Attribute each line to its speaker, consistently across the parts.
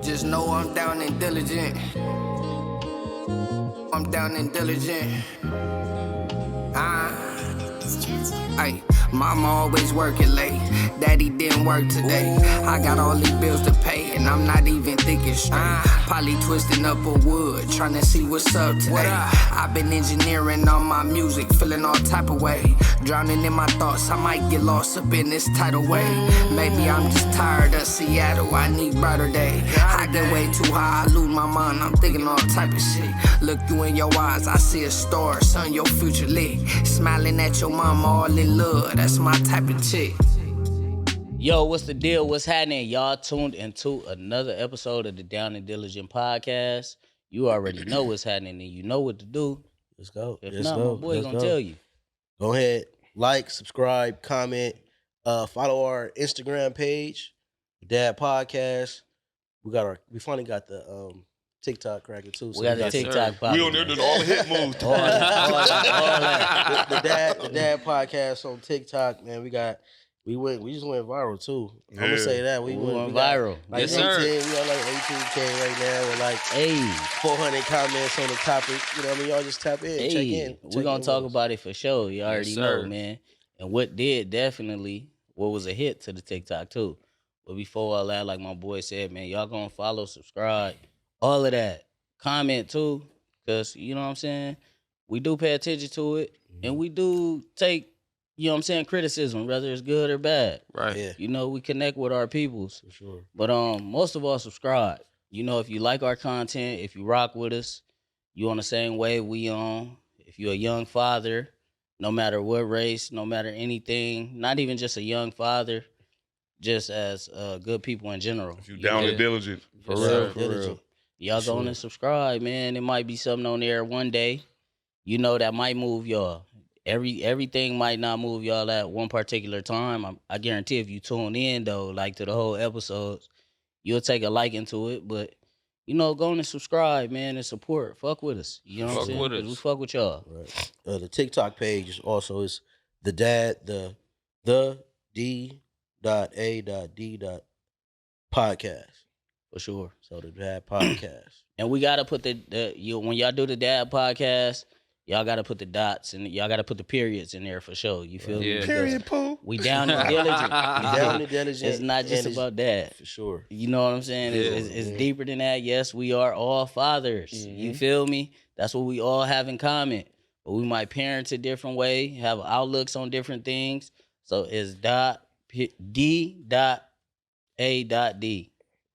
Speaker 1: Just know I'm down and diligent. I'm down and diligent. Ay, mama always working late. Daddy didn't work today. I got all these bills to pay, and I'm not even thinking straight. Probably twisting up a wood, trying to see what's up today. I've been engineering all my music, feeling all type of way. Drowning in my thoughts, I might get lost up in this tidal wave. Maybe I'm just tired of Seattle, I need brighter day. I get way too high, I lose my mind, I'm thinking all type of shit. Look you in your eyes, I see a star, son, your future lit. Smiling at your mama, all in love, that's my type of chick.
Speaker 2: Yo, what's the deal? What's happening? Y'all tuned into another episode of the Down and Diligent podcast. You already know what's happening and you know what to do.
Speaker 3: Let's go.
Speaker 2: If
Speaker 3: Let's
Speaker 2: not,
Speaker 3: go.
Speaker 2: my boy
Speaker 3: Let's
Speaker 2: gonna
Speaker 3: go.
Speaker 2: tell you.
Speaker 3: Go ahead, like, subscribe, comment, follow our Instagram page, Dad Podcast. We finally got the TikTok cracking too.
Speaker 2: We got the TikTok popping.
Speaker 4: We on there doing all the hit moves.
Speaker 2: all that.
Speaker 3: the Dad Podcast on TikTok, man. We just went viral too. I'm gonna say that we
Speaker 2: went viral.
Speaker 3: Like
Speaker 2: Yes,
Speaker 3: 18,
Speaker 2: sir.
Speaker 3: We got like 18K right now with like 400 comments on the topic. You know what I mean? Y'all just tap in, check in.
Speaker 2: We're gonna talk about it for sure. You already
Speaker 4: Yes,
Speaker 2: know,
Speaker 4: sir.
Speaker 2: man. And what was a hit to the TikTok too. But before all that, like my boy said, man, y'all gonna follow, subscribe, all of that. Comment too, because you know what I'm saying? We do pay attention to it, and we do take, you know what I'm saying, criticism, whether it's good or bad.
Speaker 4: Right.
Speaker 3: Yeah,
Speaker 2: You know, we connect with our peoples.
Speaker 3: for sure.
Speaker 2: But most of all, subscribe. You know, if you like our content, if you rock with us, you on the same wave we on. If you're a young father, no matter what race, no matter anything, not even just a young father, just as good people in general.
Speaker 4: If you down and diligent.
Speaker 2: For
Speaker 4: Yes,
Speaker 2: real,
Speaker 4: sir.
Speaker 2: for real.
Speaker 3: Diligent.
Speaker 2: Y'all go on and subscribe, man. It might be something on there one day, you know, that might move y'all. Everything might not move y'all at one particular time. I guarantee if you tune in though, like to the whole episodes, you'll take a liking to it. But you know, go on and subscribe, man, and support. Fuck with us. You know what I'm
Speaker 4: Fuck
Speaker 2: saying?
Speaker 4: with
Speaker 2: 'Cause
Speaker 4: us.
Speaker 2: we fuck with y'all.
Speaker 3: Right. The TikTok page is also is the Dad the D.A.D. podcast.
Speaker 2: For sure.
Speaker 3: So the Dad podcast.
Speaker 2: And we gotta put when y'all do the Dad podcast, y'all gotta put the dots and y'all gotta put the periods in there for sure. You feel me?
Speaker 4: Yeah.
Speaker 2: Because
Speaker 4: Period, poo.
Speaker 2: We down and diligent.
Speaker 3: Down and diligent.
Speaker 2: It's not just
Speaker 3: and
Speaker 2: about that.
Speaker 3: for sure.
Speaker 2: You know what I'm saying? It's deeper than that. Yes, we are all fathers. You feel me? That's what we all have in common. But we might parent a different way, have outlooks on different things. So it's D.A.D.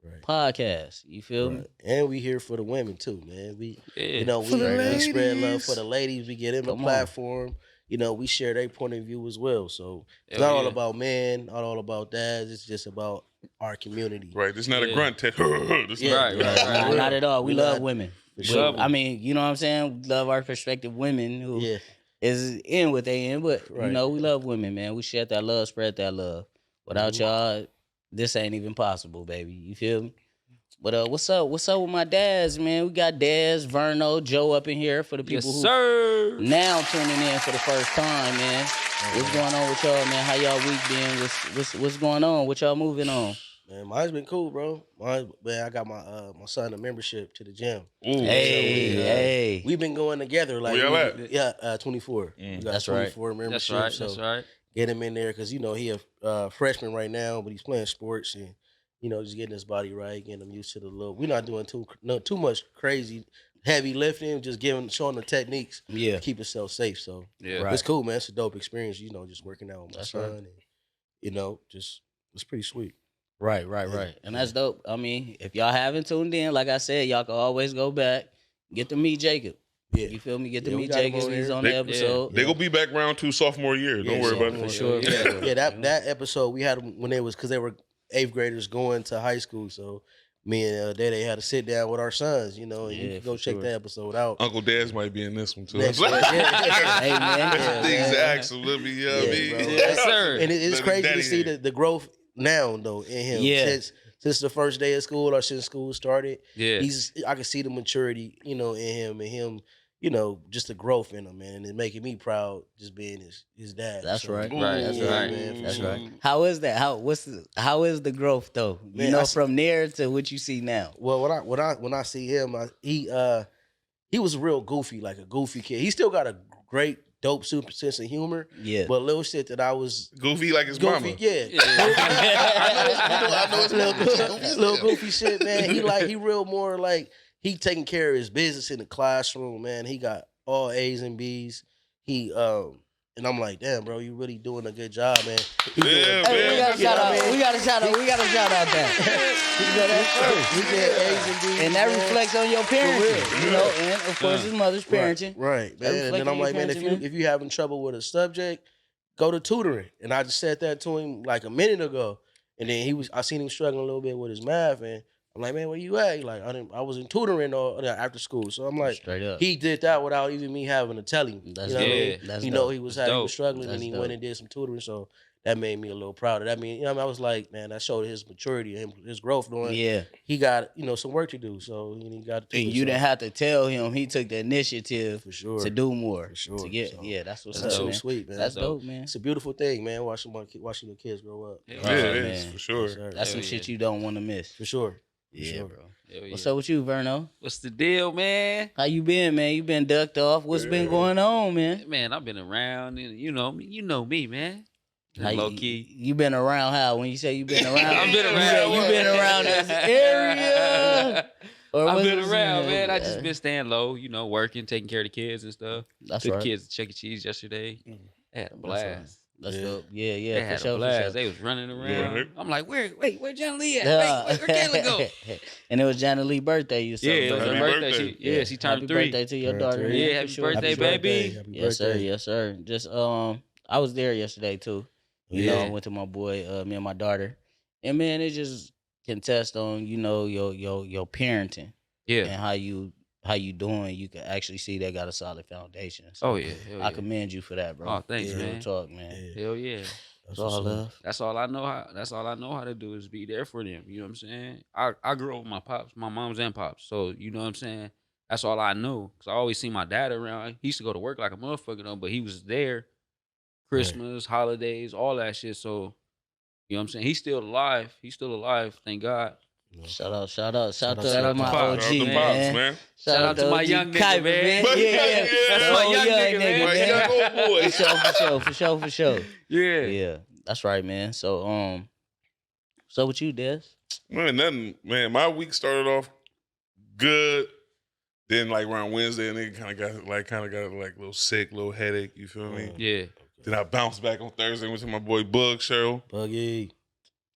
Speaker 3: Right.
Speaker 2: podcast. You feel me?
Speaker 3: Right. And we here for the women too, man. We
Speaker 4: Yeah.
Speaker 3: we
Speaker 4: For the
Speaker 3: spread love
Speaker 4: ladies.
Speaker 3: for the ladies. We get them a
Speaker 2: Come on.
Speaker 3: platform. You know, we share their point of view as well. So it's
Speaker 4: Hell
Speaker 3: not all
Speaker 4: yeah.
Speaker 3: about men, not all about dads. It's just about our community.
Speaker 4: Right. This is not a
Speaker 2: Yeah.
Speaker 4: grunt test. This
Speaker 3: Yeah,
Speaker 4: not,
Speaker 2: Nah, not at all. We
Speaker 3: We
Speaker 2: love
Speaker 3: love-
Speaker 2: women.
Speaker 3: For
Speaker 2: We-
Speaker 3: sure.
Speaker 2: I mean, you know what I'm saying? We love our prospective women who
Speaker 3: Yeah.
Speaker 2: is in what they in, but you
Speaker 3: Right.
Speaker 2: know, we love women, man. We share that love, spread that love. Without y'all, this ain't even possible, baby. You feel me? But what's up? What's up with my dads, man? We got Daz, Verno, Joe up in here for the people
Speaker 4: Yes,
Speaker 2: who
Speaker 4: sir.
Speaker 2: now tuning in for the first time, man. What's going on with y'all, man? How y'all week been? What's going on? What y'all moving on?
Speaker 3: Man, mine's been cool, bro. Man, I got my son a membership to the gym.
Speaker 4: Ooh.
Speaker 2: Hey.
Speaker 3: We've been going together. Like,
Speaker 4: Where y'all at?
Speaker 3: Yeah, 24. We got
Speaker 2: That's right.
Speaker 3: 24 membership.
Speaker 4: That's right.
Speaker 3: So
Speaker 4: That's right.
Speaker 3: get him in there because, you know, he a freshman right now, but he's playing sports and, you know, just getting his body right, getting him used to the look. We're not doing too much crazy heavy lifting, just showing the techniques
Speaker 2: Yeah.
Speaker 3: to keep yourself safe. So
Speaker 4: Yeah.
Speaker 2: Right.
Speaker 3: it's cool, man. It's a dope experience, you know, just working out with my
Speaker 2: That's
Speaker 3: son.
Speaker 2: right.
Speaker 3: And, you know, just it's pretty sweet.
Speaker 2: Right. And that's dope. I mean, if y'all haven't tuned in, like I said, y'all can always go back, get to meet Jacob.
Speaker 3: Yeah.
Speaker 2: You feel me? Get to
Speaker 3: Yeah, we
Speaker 2: meet
Speaker 3: got him
Speaker 2: Jacob.
Speaker 3: on
Speaker 2: He's
Speaker 3: there.
Speaker 2: on the
Speaker 4: They-
Speaker 2: episode.
Speaker 4: They gonna be back round 2 sophomore year. Don't worry about
Speaker 3: sophomore
Speaker 4: it.
Speaker 2: For sure.
Speaker 3: year.
Speaker 2: For
Speaker 3: Yeah,
Speaker 2: sure.
Speaker 3: that episode we had when they was because they were 8th graders going to high school. So me and they had to sit down with our sons, you know, and you
Speaker 2: Yeah,
Speaker 3: can go
Speaker 2: for
Speaker 3: check
Speaker 2: sure.
Speaker 3: that episode out.
Speaker 4: Uncle Daz might be in this one too.
Speaker 3: Next
Speaker 4: That's
Speaker 3: week. Yeah.
Speaker 2: Hey, man.
Speaker 4: things to
Speaker 3: Yeah.
Speaker 4: ask him. Let me, you know what I mean?
Speaker 3: bro.
Speaker 4: Yes, sir.
Speaker 3: And it's
Speaker 4: Let
Speaker 3: crazy
Speaker 4: his
Speaker 3: to
Speaker 4: daddy
Speaker 3: see
Speaker 4: in.
Speaker 3: the growth now though in him.
Speaker 2: Yeah.
Speaker 3: Since the first day of school or since school started.
Speaker 4: Yeah.
Speaker 3: I can see the maturity, you know, in him and him, you know, just the growth in him, man, and it's making me proud just being his dad.
Speaker 2: That's
Speaker 3: So,
Speaker 2: right.
Speaker 5: Right,
Speaker 2: That's
Speaker 3: yeah,
Speaker 2: right.
Speaker 3: man, for
Speaker 2: That's
Speaker 3: sure.
Speaker 2: right. How is that? How is the growth though? You
Speaker 3: Man,
Speaker 2: know,
Speaker 3: I see-
Speaker 2: from there to what you see now.
Speaker 3: Well, when I see him, he was real goofy, like a goofy kid. He still got a great, dope, super sense of humor.
Speaker 2: Yeah.
Speaker 3: But little shit that I was
Speaker 4: Goofy like his
Speaker 3: goofy,
Speaker 4: mama.
Speaker 3: yeah.
Speaker 4: I know it's
Speaker 3: little goofy shit, man. He real more like he taking care of his business in the classroom, man. He got all A's and B's. And I'm like, damn, bro, you really doing a good job, man. He doing-
Speaker 4: Yeah,
Speaker 2: Hey, we
Speaker 4: man.
Speaker 2: got to shout out. We got to shout out. We got to shout out that. You know that
Speaker 3: He get A's and B's,
Speaker 2: and that
Speaker 3: man.
Speaker 2: reflects on your parenting, you know, and of course his mother's parenting.
Speaker 3: Right,
Speaker 2: That
Speaker 3: man. And then
Speaker 2: reflect
Speaker 3: I'm
Speaker 2: on
Speaker 3: like,
Speaker 2: your
Speaker 3: man,
Speaker 2: parenting, man.
Speaker 3: if you having trouble with a subject, go to tutoring. And I just said that to him like a minute ago. And then I seen him struggling a little bit with his math, and I'm like, man, where you at? He like, I was in tutoring after school. So I'm like,
Speaker 2: Straight up.
Speaker 3: he did that without even me having to tell him.
Speaker 2: That's
Speaker 3: you know what I
Speaker 5: dope.
Speaker 3: mean?
Speaker 2: That's
Speaker 3: He know
Speaker 2: dope.
Speaker 3: he was
Speaker 5: That's dope.
Speaker 3: struggling,
Speaker 2: That's
Speaker 3: and he
Speaker 2: dope.
Speaker 3: went and did some tutoring. So that made me a little proud of that. I mean, you know, I was like, man, that showed his maturity and his growth. Knowing
Speaker 2: Yeah.
Speaker 3: he got some work to do. So he got to.
Speaker 2: And you didn't have to tell him. He took the initiative
Speaker 3: for sure
Speaker 2: to do more.
Speaker 3: For sure.
Speaker 2: To get,
Speaker 3: So,
Speaker 2: yeah, that's what's
Speaker 3: That's
Speaker 2: up,
Speaker 3: so
Speaker 2: man.
Speaker 3: sweet, man.
Speaker 2: That's
Speaker 5: dope.
Speaker 2: dope, man.
Speaker 3: It's a beautiful thing, man. Watching the kids grow up.
Speaker 5: Hell
Speaker 4: Yeah,
Speaker 2: Oh,
Speaker 4: it is
Speaker 2: man.
Speaker 4: for sure.
Speaker 3: Yes, sir.
Speaker 2: That's some
Speaker 5: Hell
Speaker 2: shit
Speaker 5: yeah.
Speaker 2: you don't want to miss.
Speaker 3: For sure.
Speaker 2: Yeah,
Speaker 3: sure.
Speaker 2: bro.
Speaker 5: Hell yeah.
Speaker 2: What's up with you, Verno?
Speaker 5: What's the deal, man?
Speaker 2: How you been, man? You been ducked off. What's been going on, man?
Speaker 5: Man, I've been around, and you know me, man.
Speaker 2: How
Speaker 5: Low key.
Speaker 2: You been around how? When you say you been around,
Speaker 5: I've been
Speaker 2: you
Speaker 5: around.
Speaker 2: You been around this area? Or
Speaker 5: I've
Speaker 2: was
Speaker 5: been
Speaker 2: it-
Speaker 5: around, man. I just been staying low, you know, working, taking care of the kids and stuff.
Speaker 2: That's
Speaker 5: Took
Speaker 2: right.
Speaker 5: the kids to Chuck E. Cheese yesterday. They had a blast.
Speaker 2: That's
Speaker 3: Yeah.
Speaker 2: dope. Yeah,
Speaker 5: They
Speaker 2: yeah,
Speaker 5: had
Speaker 2: for sure,
Speaker 5: a blast.
Speaker 2: for sure.
Speaker 5: They was running around.
Speaker 4: Yeah.
Speaker 5: I'm like, where John Lee at?
Speaker 2: Yeah.
Speaker 5: Wait, where Kayla go?
Speaker 2: And it was Johnny Lee's birthday. You
Speaker 5: Yeah, it was
Speaker 2: celebrated.
Speaker 5: her
Speaker 4: Happy
Speaker 5: birthday.
Speaker 4: birthday.
Speaker 5: She, yeah, she turned
Speaker 2: Happy
Speaker 5: 3.
Speaker 2: birthday to your
Speaker 3: Turned
Speaker 2: daughter.
Speaker 3: 3.
Speaker 2: man,
Speaker 5: Yeah,
Speaker 2: for
Speaker 5: happy
Speaker 2: sure.
Speaker 5: birthday,
Speaker 3: Happy
Speaker 5: baby.
Speaker 3: Happy
Speaker 2: Yes, sir.
Speaker 3: birthday.
Speaker 2: Yes, sir. Just I was there yesterday too. You know, I
Speaker 5: Yeah.
Speaker 2: went to my boy, me and my daughter, and man, it just can test on your parenting
Speaker 5: Yeah.
Speaker 2: and how you doing. You can actually see they got a solid foundation. So
Speaker 5: Oh yeah. Hell
Speaker 2: I
Speaker 5: yeah.
Speaker 2: commend you for that, bro.
Speaker 5: Oh, thanks,
Speaker 2: Real
Speaker 5: man.
Speaker 2: talk, man.
Speaker 3: Yeah.
Speaker 5: Hell yeah.
Speaker 3: That's
Speaker 2: It's all
Speaker 3: what's up.
Speaker 2: love.
Speaker 5: That's all I know how. That's all I know how to do is be there for them. You know what I'm saying? I grew up with my pops, my moms and pops. So you know what I'm saying. That's all I know. Cause I always see my dad around. He used to go to work like a motherfucker though, but he was there. Christmas, holidays, all that shit. So you know what I'm saying. He's still alive. He's still alive. Thank God.
Speaker 2: Shout out
Speaker 3: Shout out
Speaker 2: to
Speaker 3: to
Speaker 2: my
Speaker 5: Pops.
Speaker 2: OG,
Speaker 4: Shout out to
Speaker 2: man.
Speaker 4: Pops, man.
Speaker 5: Shout out to my
Speaker 2: OG
Speaker 5: young nigga,
Speaker 2: Kuiper,
Speaker 5: man.
Speaker 2: Yeah, yeah.
Speaker 4: That's
Speaker 2: The
Speaker 5: my
Speaker 2: old
Speaker 5: young nigga, man.
Speaker 4: My
Speaker 2: man.
Speaker 4: young old boy.
Speaker 2: For sure.
Speaker 5: Yeah.
Speaker 2: Yeah, that's right, man. So with you, Des?
Speaker 4: Man, nothing. Man, my week started off good. Then like around Wednesday, and nigga kind of got a little sick, little headache. You feel me?
Speaker 5: Yeah.
Speaker 4: Then I bounced back on Thursday. Went to my boy Bug Show.
Speaker 3: Buggy.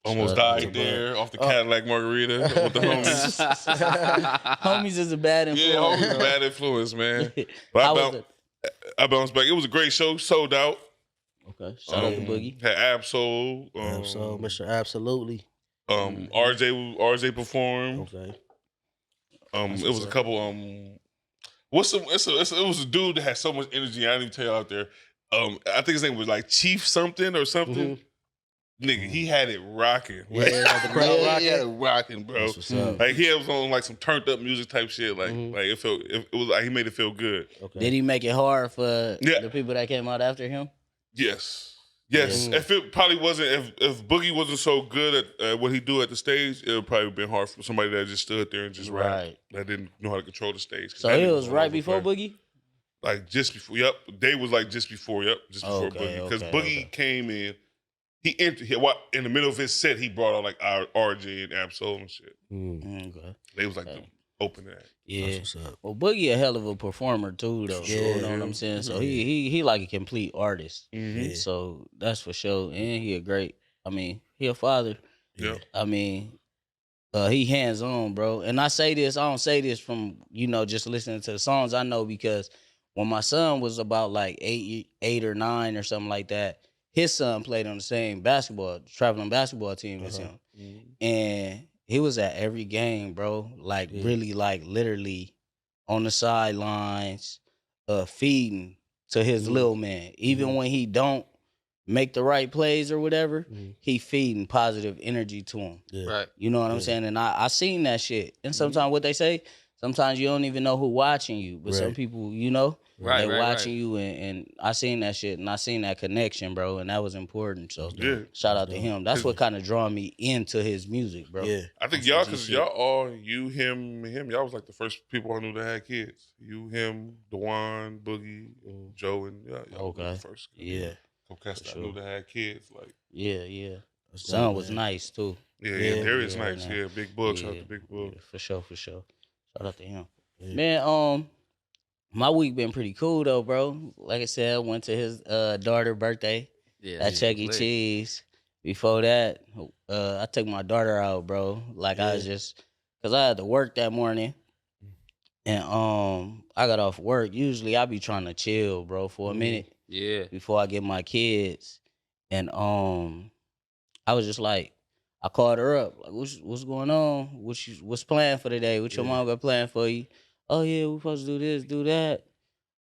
Speaker 4: Almost
Speaker 2: Shout out to
Speaker 4: died
Speaker 3: Bug.
Speaker 4: there off the Cadillac Margarita with the homies.
Speaker 2: Homies is a bad influence.
Speaker 4: Yeah, homies bad influence, man. But
Speaker 2: How was
Speaker 4: I bounced back. It was a great show, sold out.
Speaker 2: Okay, shout out to Boogie.
Speaker 4: Had Absol.
Speaker 3: So Mr. Absolutely.
Speaker 4: RJ performed.
Speaker 3: Okay.
Speaker 4: It was a couple. It was a dude that had so much energy. I didn't even tell you out there. I think his name was like Chief something or something. Nigga, he had it rocking.
Speaker 3: Yeah, had the crowd rocking.
Speaker 4: He had it rocking, bro.
Speaker 3: That's what's up.
Speaker 4: Like he was on like some turned up music type shit. Like it was like he made it feel good.
Speaker 3: Okay.
Speaker 2: Did he make it hard for
Speaker 4: Yeah.
Speaker 2: the people that came out after him?
Speaker 4: Yes. If it probably wasn't, if Boogie wasn't so good at what he do at the stage, it would probably have been hard for somebody that just stood there and just
Speaker 2: Right.
Speaker 4: rapped. That didn't know how to control the stage.
Speaker 2: So it was right before Boogie?
Speaker 4: Like just before. Yep. Day was like just before. Yep. Just before
Speaker 2: Okay,
Speaker 4: Boogie. Because
Speaker 2: okay,
Speaker 4: Boogie
Speaker 2: okay.
Speaker 4: came in. He entered. In the middle of his set, he brought out like our RJ and Absol and shit.
Speaker 2: Okay.
Speaker 4: They was like
Speaker 2: Okay.
Speaker 4: the opening act.
Speaker 2: Yeah.
Speaker 3: That's what's up.
Speaker 2: Well, Boogie a hell of a performer too, though.
Speaker 3: Yeah.
Speaker 2: You know what I'm saying? So he like a complete artist.
Speaker 3: Yeah.
Speaker 2: So that's for sure. And he a great. I mean, he a father.
Speaker 4: Yeah.
Speaker 2: I mean, he hands on, bro. And I say this. I don't say this from just listening to the songs. I know because when my son was about like 8 or 9 or something like that, his son played on the same traveling basketball team as him, and he was at every game, bro. Like really, like literally on the sidelines, feeding to his little man. Even when he don't make the right plays or whatever, he feeding positive energy to him.
Speaker 3: Yeah.
Speaker 5: Right.
Speaker 2: You know what I'm saying? And I seen that shit. And sometimes what they say, sometimes you don't even know who watching you, but some
Speaker 3: Right.
Speaker 2: people, you know,
Speaker 5: Right,
Speaker 2: they
Speaker 5: right,
Speaker 2: watching
Speaker 5: right.
Speaker 2: you, and I seen that shit, and I seen that connection, bro, and that was important. So
Speaker 4: Yeah.
Speaker 2: shout out to
Speaker 3: dope.
Speaker 2: him. That's what kind of drawn me into his music, bro.
Speaker 3: Yeah.
Speaker 4: I think
Speaker 2: That's
Speaker 4: y'all,
Speaker 2: some G
Speaker 4: because
Speaker 2: shit.
Speaker 4: y'all all, you, him, y'all was like the first people I knew that had kids. You, him, Dewan, Boogie, Joe, and y'all was
Speaker 2: Okay.
Speaker 4: the first.
Speaker 2: Yeah,
Speaker 4: Cats that I
Speaker 2: sure.
Speaker 4: knew that had kids. Like,
Speaker 2: yeah.
Speaker 3: That's
Speaker 2: Son
Speaker 3: dope,
Speaker 2: was
Speaker 3: man.
Speaker 2: nice too.
Speaker 3: Yeah.
Speaker 4: Darius
Speaker 2: Yeah,
Speaker 4: nice.
Speaker 2: man.
Speaker 4: Yeah, Big Book. Shout out to Big Book.
Speaker 2: Yeah, for sure. Shout out to him.
Speaker 3: Yeah.
Speaker 2: Man, my week been pretty cool though, bro. Like I said, I went to his daughter birthday
Speaker 5: Yeah,
Speaker 2: at Chuck E.
Speaker 5: lit.
Speaker 2: Cheese. Before that, I took my daughter out, bro. Like I was just, cause I had to work that morning, and I got off work. Usually I be trying to chill, bro, for a minute
Speaker 5: Yeah.
Speaker 2: before I get my kids, and I was just like, I called her up, like, what's going on? What's planned for today? What your mom got planned for you? Oh yeah, we supposed to do this, do that,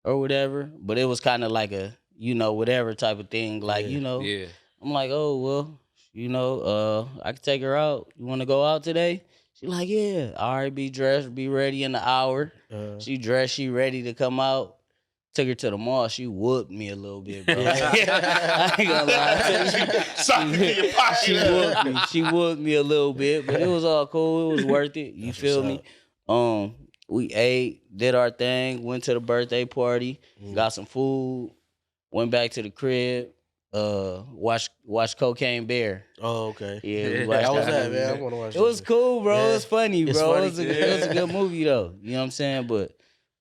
Speaker 2: or whatever. But it was kind of like a, whatever type of thing. Like,
Speaker 5: Yeah.
Speaker 2: I'm like, oh well, I can take her out. You want to go out today? She like, yeah. I already be dressed, be ready in an hour. She dressed, she ready to come out. Took her to the mall. She whooped me a little bit, bro. I ain't gonna lie to you.
Speaker 4: Sock it in your pocket.
Speaker 2: She whooped me. She whooped me a little bit, but it was all cool. It was worth it. You
Speaker 3: That's
Speaker 2: feel
Speaker 3: what's
Speaker 2: me? We ate, did our thing, went to the birthday party,
Speaker 3: Mm.
Speaker 2: got some food, went back to the crib, watched Cocaine Bear.
Speaker 3: Oh, okay.
Speaker 2: Yeah, we
Speaker 5: Yeah.
Speaker 2: watched
Speaker 3: How was that,
Speaker 2: movie.
Speaker 3: man? I want to watch
Speaker 2: It was cool, bro.
Speaker 3: Yeah.
Speaker 2: It was funny,
Speaker 3: It's
Speaker 2: bro.
Speaker 3: funny.
Speaker 2: It was a good movie though. You know what I'm saying? But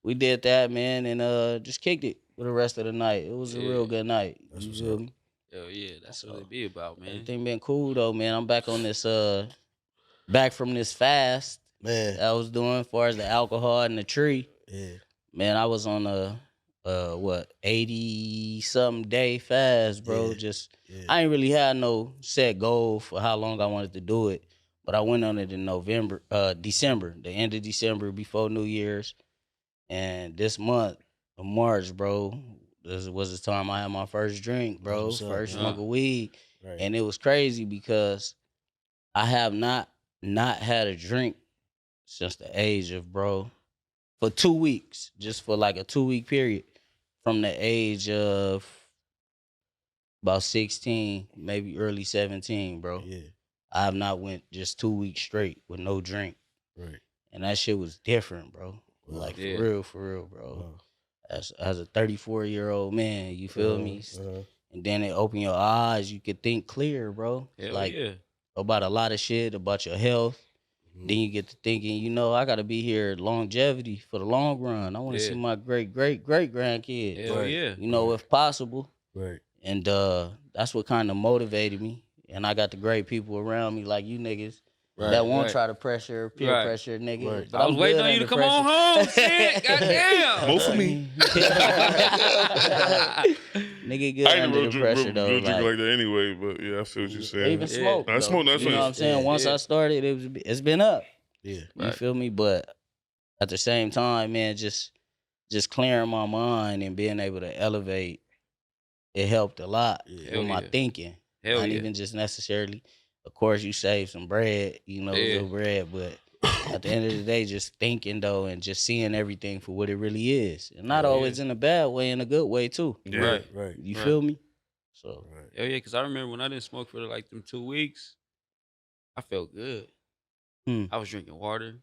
Speaker 2: we did that, man, and just kicked it for the rest of the night. It was a real good night.
Speaker 3: That's
Speaker 2: You
Speaker 3: what's
Speaker 2: feel
Speaker 3: up.
Speaker 2: me?
Speaker 5: Hell yeah, that's what it be about, man.
Speaker 2: Everything been cool though, man. I'm back on this back from this fast
Speaker 3: Man.
Speaker 2: I was doing as far as the alcohol and the tree.
Speaker 3: Yeah.
Speaker 2: Man, I was on a 80 something day fast, bro.
Speaker 3: Yeah.
Speaker 2: Just
Speaker 3: Yeah.
Speaker 2: I ain't really had no set goal for how long I wanted to do it. But I went on it in December, the end of December before New Year's. And this month of March, bro, this was the time I had my first drink, bro.
Speaker 3: That's what's up,
Speaker 2: First
Speaker 3: man.
Speaker 2: smoke of weed.
Speaker 3: Right.
Speaker 2: And it was crazy because I have not had a drink since the age of, bro, for 2 weeks, just for like a 2-week period, from the age of about 16, maybe early 17, bro.
Speaker 3: Yeah.
Speaker 2: I have not went just 2 weeks straight with no drink.
Speaker 3: Right.
Speaker 2: And that shit was different, bro.
Speaker 3: Wow.
Speaker 2: Like,
Speaker 5: Yeah.
Speaker 2: for real, bro.
Speaker 3: Wow.
Speaker 2: As a 34-year-old man, you feel me?
Speaker 3: Uh-huh.
Speaker 2: And then it opened your eyes. You could think clear, bro.
Speaker 5: Hell
Speaker 2: like,
Speaker 5: yeah.
Speaker 2: about a lot of shit, about your health.
Speaker 3: Mhm.
Speaker 2: Then you get to thinking, I got to be here longevity for the long run. I want to
Speaker 5: Yeah.
Speaker 2: see my great grandkids,
Speaker 5: Hell
Speaker 3: Right.
Speaker 5: yeah.
Speaker 2: if possible.
Speaker 3: Right.
Speaker 2: And that's what kind of motivated me. And I got the great people around me like you niggas
Speaker 3: Right.
Speaker 2: that won't
Speaker 5: right.
Speaker 2: try to peer
Speaker 5: Right.
Speaker 2: pressure nigga.
Speaker 3: Right.
Speaker 2: But
Speaker 5: I was
Speaker 2: I'm
Speaker 5: waiting
Speaker 2: good
Speaker 5: on you to
Speaker 2: under
Speaker 5: come on home.
Speaker 2: pressure.
Speaker 5: Shit, goddamn.
Speaker 4: Both of me.
Speaker 2: Nigga good
Speaker 4: I ain't
Speaker 2: under
Speaker 4: real
Speaker 2: the pressure though.
Speaker 4: drink
Speaker 2: Like,
Speaker 4: like that anyway, but yeah, I feel what you're
Speaker 2: I
Speaker 4: saying.
Speaker 2: even
Speaker 5: Yeah.
Speaker 2: smoke.
Speaker 4: I
Speaker 2: though.
Speaker 4: smoke, that's
Speaker 2: You know
Speaker 4: what
Speaker 2: what I'm saying?
Speaker 3: yeah,
Speaker 2: Once
Speaker 5: yeah.
Speaker 2: I started, it's been up.
Speaker 3: Yeah.
Speaker 2: You feel me? But at the same time, man, just clearing my mind and being able to elevate, it helped a lot
Speaker 3: Yeah.
Speaker 2: with
Speaker 5: Hell
Speaker 2: my
Speaker 5: yeah.
Speaker 2: thinking.
Speaker 5: Hell
Speaker 2: Not
Speaker 5: yeah.
Speaker 2: even just necessarily. Of course, you save some bread, a
Speaker 5: Yeah.
Speaker 2: little bread, but at the end of the day, just thinking though, and just seeing everything for what it really is, and not
Speaker 5: Yeah.
Speaker 2: always in a bad way, in a good way too.
Speaker 4: Yeah.
Speaker 5: Right.
Speaker 3: Right.
Speaker 2: You
Speaker 5: Right.
Speaker 2: feel me? So
Speaker 3: Right.
Speaker 5: Hell yeah, because I remember when I didn't smoke for like them 2 weeks, I felt good. I was drinking water.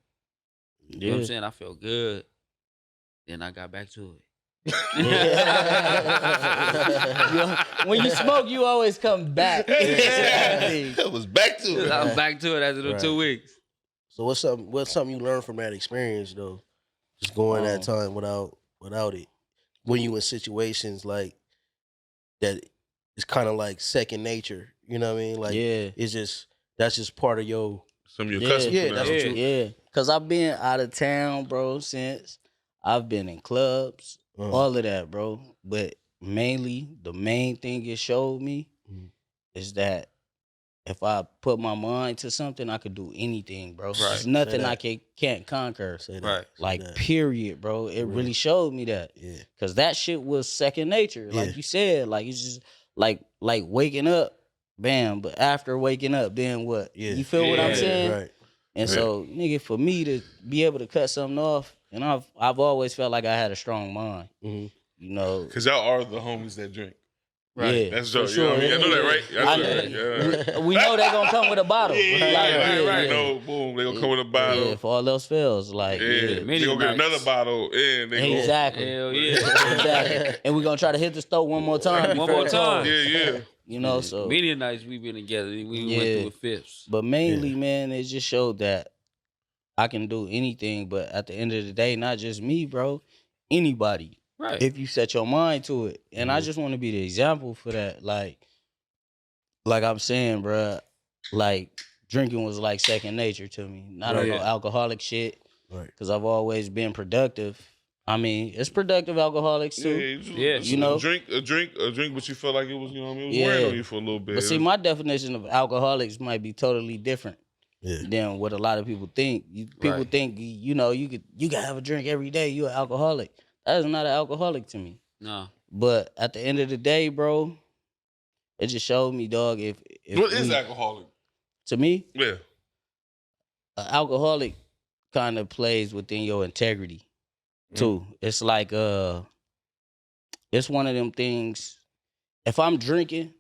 Speaker 5: You know what I'm
Speaker 2: yeah.
Speaker 5: saying? I felt good. Then I got back to it.
Speaker 2: When you smoke, you always come back.
Speaker 4: That was back to it.
Speaker 5: I was back to it after the
Speaker 3: Right.
Speaker 5: 2 weeks.
Speaker 3: So what's something you learned from that experience though? Just going that time without it. When you in situations like that, it's kind of like second nature. You know what I mean? Like
Speaker 2: Yeah.
Speaker 3: that's just part of your.
Speaker 4: Some of your
Speaker 2: Yeah,
Speaker 4: customers.
Speaker 3: yeah, that's what you-
Speaker 2: Yeah, cause I've been out of town, bro. Since I've been in clubs, all of that, bro. But mainly, the main thing it showed me
Speaker 3: Mhm.
Speaker 2: is that if I put my mind to something, I could do anything, bro.
Speaker 5: Right.
Speaker 2: There's
Speaker 3: Say
Speaker 2: nothing
Speaker 3: that.
Speaker 2: I can't conquer.
Speaker 3: Say that.
Speaker 5: Right.
Speaker 3: Say
Speaker 2: Like,
Speaker 3: that.
Speaker 2: period, bro. It really showed me that.
Speaker 3: Yeah.
Speaker 2: Cause that shit was second nature.
Speaker 3: Yeah.
Speaker 2: Like you said, like it's just like waking up, bam. But after waking up, then what?
Speaker 3: Yeah.
Speaker 2: You feel what I'm
Speaker 5: Yeah.
Speaker 2: saying?
Speaker 3: Right.
Speaker 2: And so, nigga, for me to be able to cut something off, and I've always felt like I had a strong mind.
Speaker 3: Mm-hmm.
Speaker 2: You know,
Speaker 4: Because y'all are the homies that drink.
Speaker 2: yeah,
Speaker 4: That's
Speaker 2: for
Speaker 4: dope. You know what I mean? I know that, right?
Speaker 2: I
Speaker 4: That's
Speaker 2: know.
Speaker 4: yeah.
Speaker 2: We know they're gonna come with a bottle.
Speaker 4: Right. No, boom. They gonna come with a bottle.
Speaker 2: Yeah, if all else fails, like
Speaker 4: They gonna get another bottle, and they gonna
Speaker 2: exactly.
Speaker 5: Hell yeah.
Speaker 2: Exactly. And we're gonna try to hit the stove one more time.
Speaker 5: One
Speaker 2: before
Speaker 5: more
Speaker 2: it
Speaker 5: time.
Speaker 2: closes.
Speaker 4: yeah.
Speaker 2: You know, so
Speaker 5: Many nights we've been together. We went through a fifth.
Speaker 2: But mainly, man, it just showed that I can do anything. But at the end of the day, not just me, bro. Anybody.
Speaker 5: Right.
Speaker 2: If you set your mind to it. And I just want to be the example for that. Like I'm saying, bro, like drinking was like second nature to me. Not on no alcoholic shit.
Speaker 3: Right.
Speaker 2: Because I've always been productive. I mean, it's productive alcoholics too.
Speaker 5: Yeah.
Speaker 2: You know,
Speaker 4: a drink, but you felt like it was, you know what I mean, it was
Speaker 2: Yeah.
Speaker 4: wearing on you for a little bit.
Speaker 2: But see, my definition of alcoholics might be totally different than what a lot of people think. People think, you know, you can have a drink every day. You're an alcoholic. That is not an alcoholic to me.
Speaker 5: No.
Speaker 2: But at the end of the day, bro, it just showed me, dog. If
Speaker 4: What is alcoholic?
Speaker 2: To me,
Speaker 4: Yeah.
Speaker 2: an alcoholic kind of plays within your integrity too. It's like it's one of them things. If I'm drinking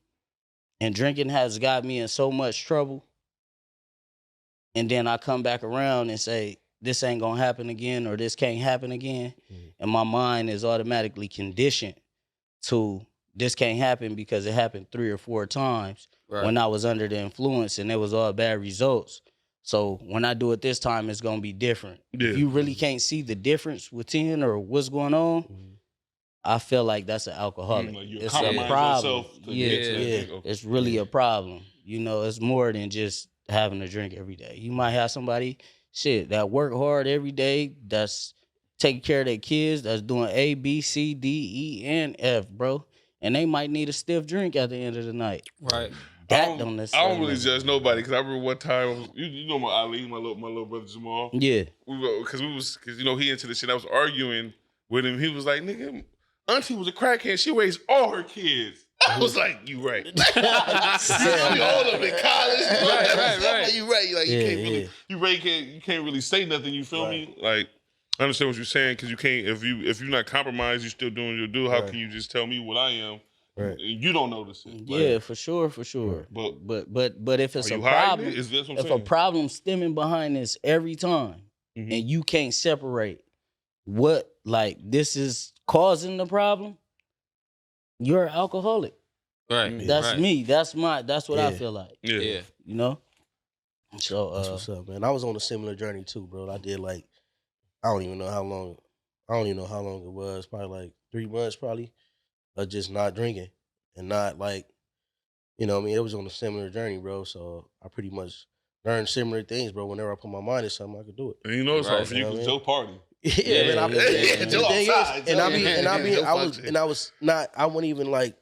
Speaker 2: and drinking has got me in so much trouble, and then I come back around and say, this ain't gonna happen again, or this can't happen again, and my mind is automatically conditioned to this can't happen because it happened 3 or 4 times when I was under the influence and it was all bad results. So when I do it this time, it's gonna be different.
Speaker 4: Yeah.
Speaker 2: If you really can't see the difference within or what's going on, I feel like that's an alcoholic.
Speaker 4: Like you
Speaker 2: It's
Speaker 4: compromise
Speaker 2: a problem.
Speaker 4: yourself to
Speaker 2: Yeah,
Speaker 4: get to that
Speaker 2: yeah.
Speaker 4: thing. Okay.
Speaker 2: It's really a problem. You know, it's more than just having a drink every day. You might have somebody, that work hard every day, that's taking care of their kids, that's doing A, B, C, D, E, and F, bro. And they might need a stiff drink at the end of the night.
Speaker 5: Right.
Speaker 2: That don't
Speaker 4: I
Speaker 2: necessarily
Speaker 4: don't really
Speaker 2: matter.
Speaker 4: judge nobody because I remember one time you know my Ali, my little brother Jamal.
Speaker 2: Yeah.
Speaker 4: Because you know he into this shit. I was arguing with him. He was like, "Nigga, Auntie was a crackhead. She raised all her kids." I was like, "You right." All of them in college.
Speaker 5: Right.
Speaker 4: You right. Like
Speaker 2: Yeah,
Speaker 4: you can't really say nothing. You feel me? Like I understand what you're saying because you can't if you're not compromised, you're still doing your due. How can you just tell me what I am?
Speaker 3: Right.
Speaker 4: You don't notice it.
Speaker 2: Yeah, for sure. But if it's
Speaker 4: Are
Speaker 2: a
Speaker 4: you hiding
Speaker 2: problem,
Speaker 4: it? Is this what I'm
Speaker 2: if a
Speaker 4: saying?
Speaker 2: problem stemming behind this every time, and you can't separate what like this is causing the problem, you're an alcoholic.
Speaker 5: Right.
Speaker 2: That's me. That's what I feel like.
Speaker 5: Yeah.
Speaker 2: You know? So
Speaker 3: That's what's up, man. I was on a similar journey too, bro. I did like I don't even know how long it was. Probably like 3 months, probably, of just not drinking and not like, you know what I mean? It was on a similar journey, bro. So I pretty much learned similar things, bro. Whenever I put my mind to something, I could do it.
Speaker 4: And you know it's hard
Speaker 5: Right.
Speaker 4: for you
Speaker 3: You know
Speaker 4: because
Speaker 3: what I
Speaker 4: Joe party.
Speaker 3: Yeah, man.
Speaker 5: yeah.
Speaker 3: The thing
Speaker 4: outside,
Speaker 3: is, I wouldn't even like,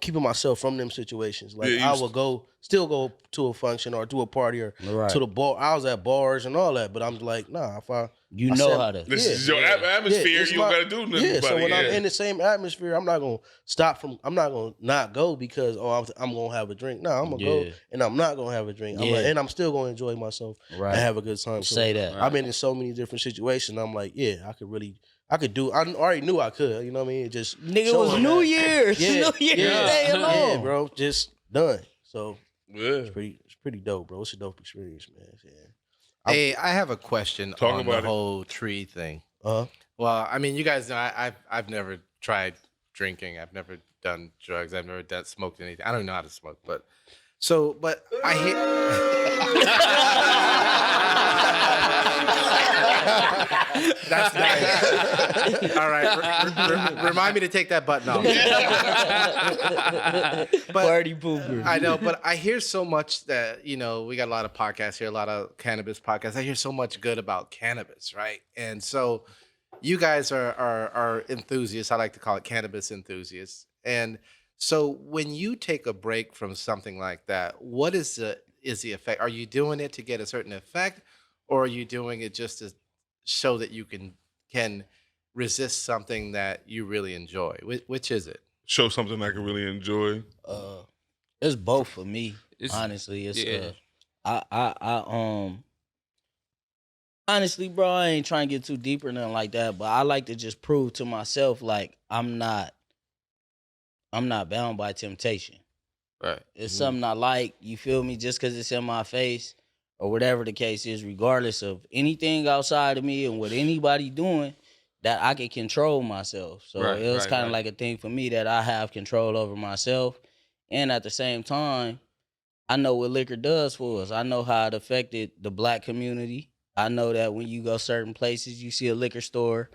Speaker 3: keeping myself from them situations. Like
Speaker 4: Yeah,
Speaker 3: I would still go to a function or to a party or
Speaker 2: right.
Speaker 3: to the bar. I was at bars and all that, but I'm like, nah. If I
Speaker 2: how to.
Speaker 4: This is your atmosphere.
Speaker 3: it's
Speaker 4: You don't
Speaker 3: my-
Speaker 4: got to do nothing
Speaker 3: Yeah,
Speaker 4: about
Speaker 3: so
Speaker 4: it.
Speaker 3: when I'm in the same atmosphere, I'm not gonna not go because I'm gonna have a drink. No, I'm gonna go and I'm not gonna have a drink. And I'm still gonna enjoy myself
Speaker 2: Right.
Speaker 3: and have a good time. So
Speaker 2: Say that.
Speaker 3: I've been in so many different situations. I'm like, I could do. I already knew I could. You know what I mean? It just
Speaker 2: Nigga, it
Speaker 3: showing
Speaker 2: was New
Speaker 3: that.
Speaker 2: Year's.
Speaker 3: Yeah,
Speaker 2: New Year's
Speaker 3: yeah,
Speaker 2: Day alone.
Speaker 3: yeah, bro. Just done. So
Speaker 4: Yeah.
Speaker 3: it's pretty dope, bro. It's a dope experience, man. Yeah.
Speaker 6: Hey, I have a question
Speaker 4: Talk
Speaker 6: on
Speaker 4: about
Speaker 6: the
Speaker 4: it.
Speaker 6: whole tree thing.
Speaker 3: Uh-huh.
Speaker 6: Well, I mean, you guys know I've never tried drinking. I've never done drugs. I've never smoked anything. I don't know how to smoke, but I hear. That's nice. All right, remind me to take that button off. But
Speaker 2: Party pooper.
Speaker 6: I know, but I hear so much that, we got a lot of podcasts here, a lot of cannabis podcasts. I hear so much good about cannabis, right? And so you guys are enthusiasts. I like to call it cannabis enthusiasts. And so when you take a break from something like that, what is the effect? Are you doing it to get a certain effect, or are you doing it just to show that you can resist something that you really enjoy? Which is it?
Speaker 4: Show something I can really enjoy.
Speaker 2: It's both for me.
Speaker 5: It's-
Speaker 2: Honestly, it's
Speaker 5: yeah.
Speaker 2: I honestly, bro, I ain't trying to get too deep or nothing like that, but I like to just prove to myself like I'm not bound by temptation.
Speaker 5: Right.
Speaker 2: It's something I like, you feel me, just because it's in my face or whatever the case is, regardless of anything outside of me and what anybody doing, that I can control myself. So
Speaker 5: Right,
Speaker 2: it was
Speaker 5: right,
Speaker 2: kind of
Speaker 5: right.
Speaker 2: like a thing for me that I have control over myself. And at the same time, I know what liquor does for us. I know how it affected the black community. I know that when you go certain places, you see a liquor store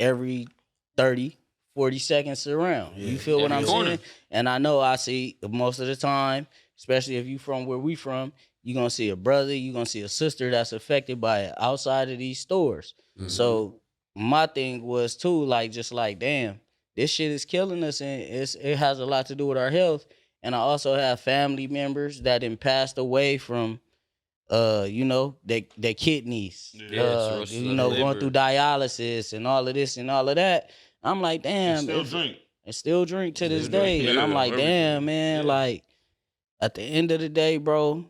Speaker 2: every 30, 40 seconds around. You feel what
Speaker 5: Every
Speaker 2: I'm
Speaker 5: corner.
Speaker 2: saying? And I know I see most of the time, especially if you from where we from, you're going to see a brother, you're going to see a sister that's affected by it outside of these stores.
Speaker 5: Mm-hmm.
Speaker 2: So my thing was too, like, just like, damn, this shit is killing us and it has a lot to do with our health. And I also have family members that then passed away from you know, their kidneys,
Speaker 5: Yeah, cirrhosis of the
Speaker 2: going
Speaker 5: liver.
Speaker 2: through dialysis and all of this and all of that. I'm like,
Speaker 4: And
Speaker 2: damn,
Speaker 4: still drink.
Speaker 2: and still drink to this
Speaker 5: Still drink,
Speaker 2: day. And I'm
Speaker 4: yeah,
Speaker 2: like,
Speaker 4: everything.
Speaker 2: damn, man,
Speaker 5: Yeah.
Speaker 2: like at the end of the day, bro,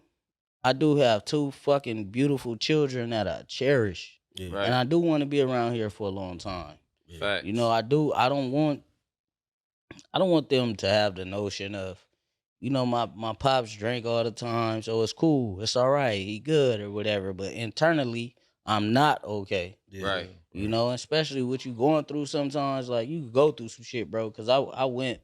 Speaker 2: I do have two fucking beautiful children that I cherish.
Speaker 3: Yeah.
Speaker 5: Right.
Speaker 2: And I do want to be around here for a long time.
Speaker 5: Facts.
Speaker 2: You know, I don't want them to have the notion of, you know, my pops drank all the time, so it's cool, it's all right, he good or whatever. But internally, I'm not okay.
Speaker 3: Yeah.
Speaker 5: Right.
Speaker 2: You know, especially what you going through sometimes. Like you go through some shit, bro. Cause I went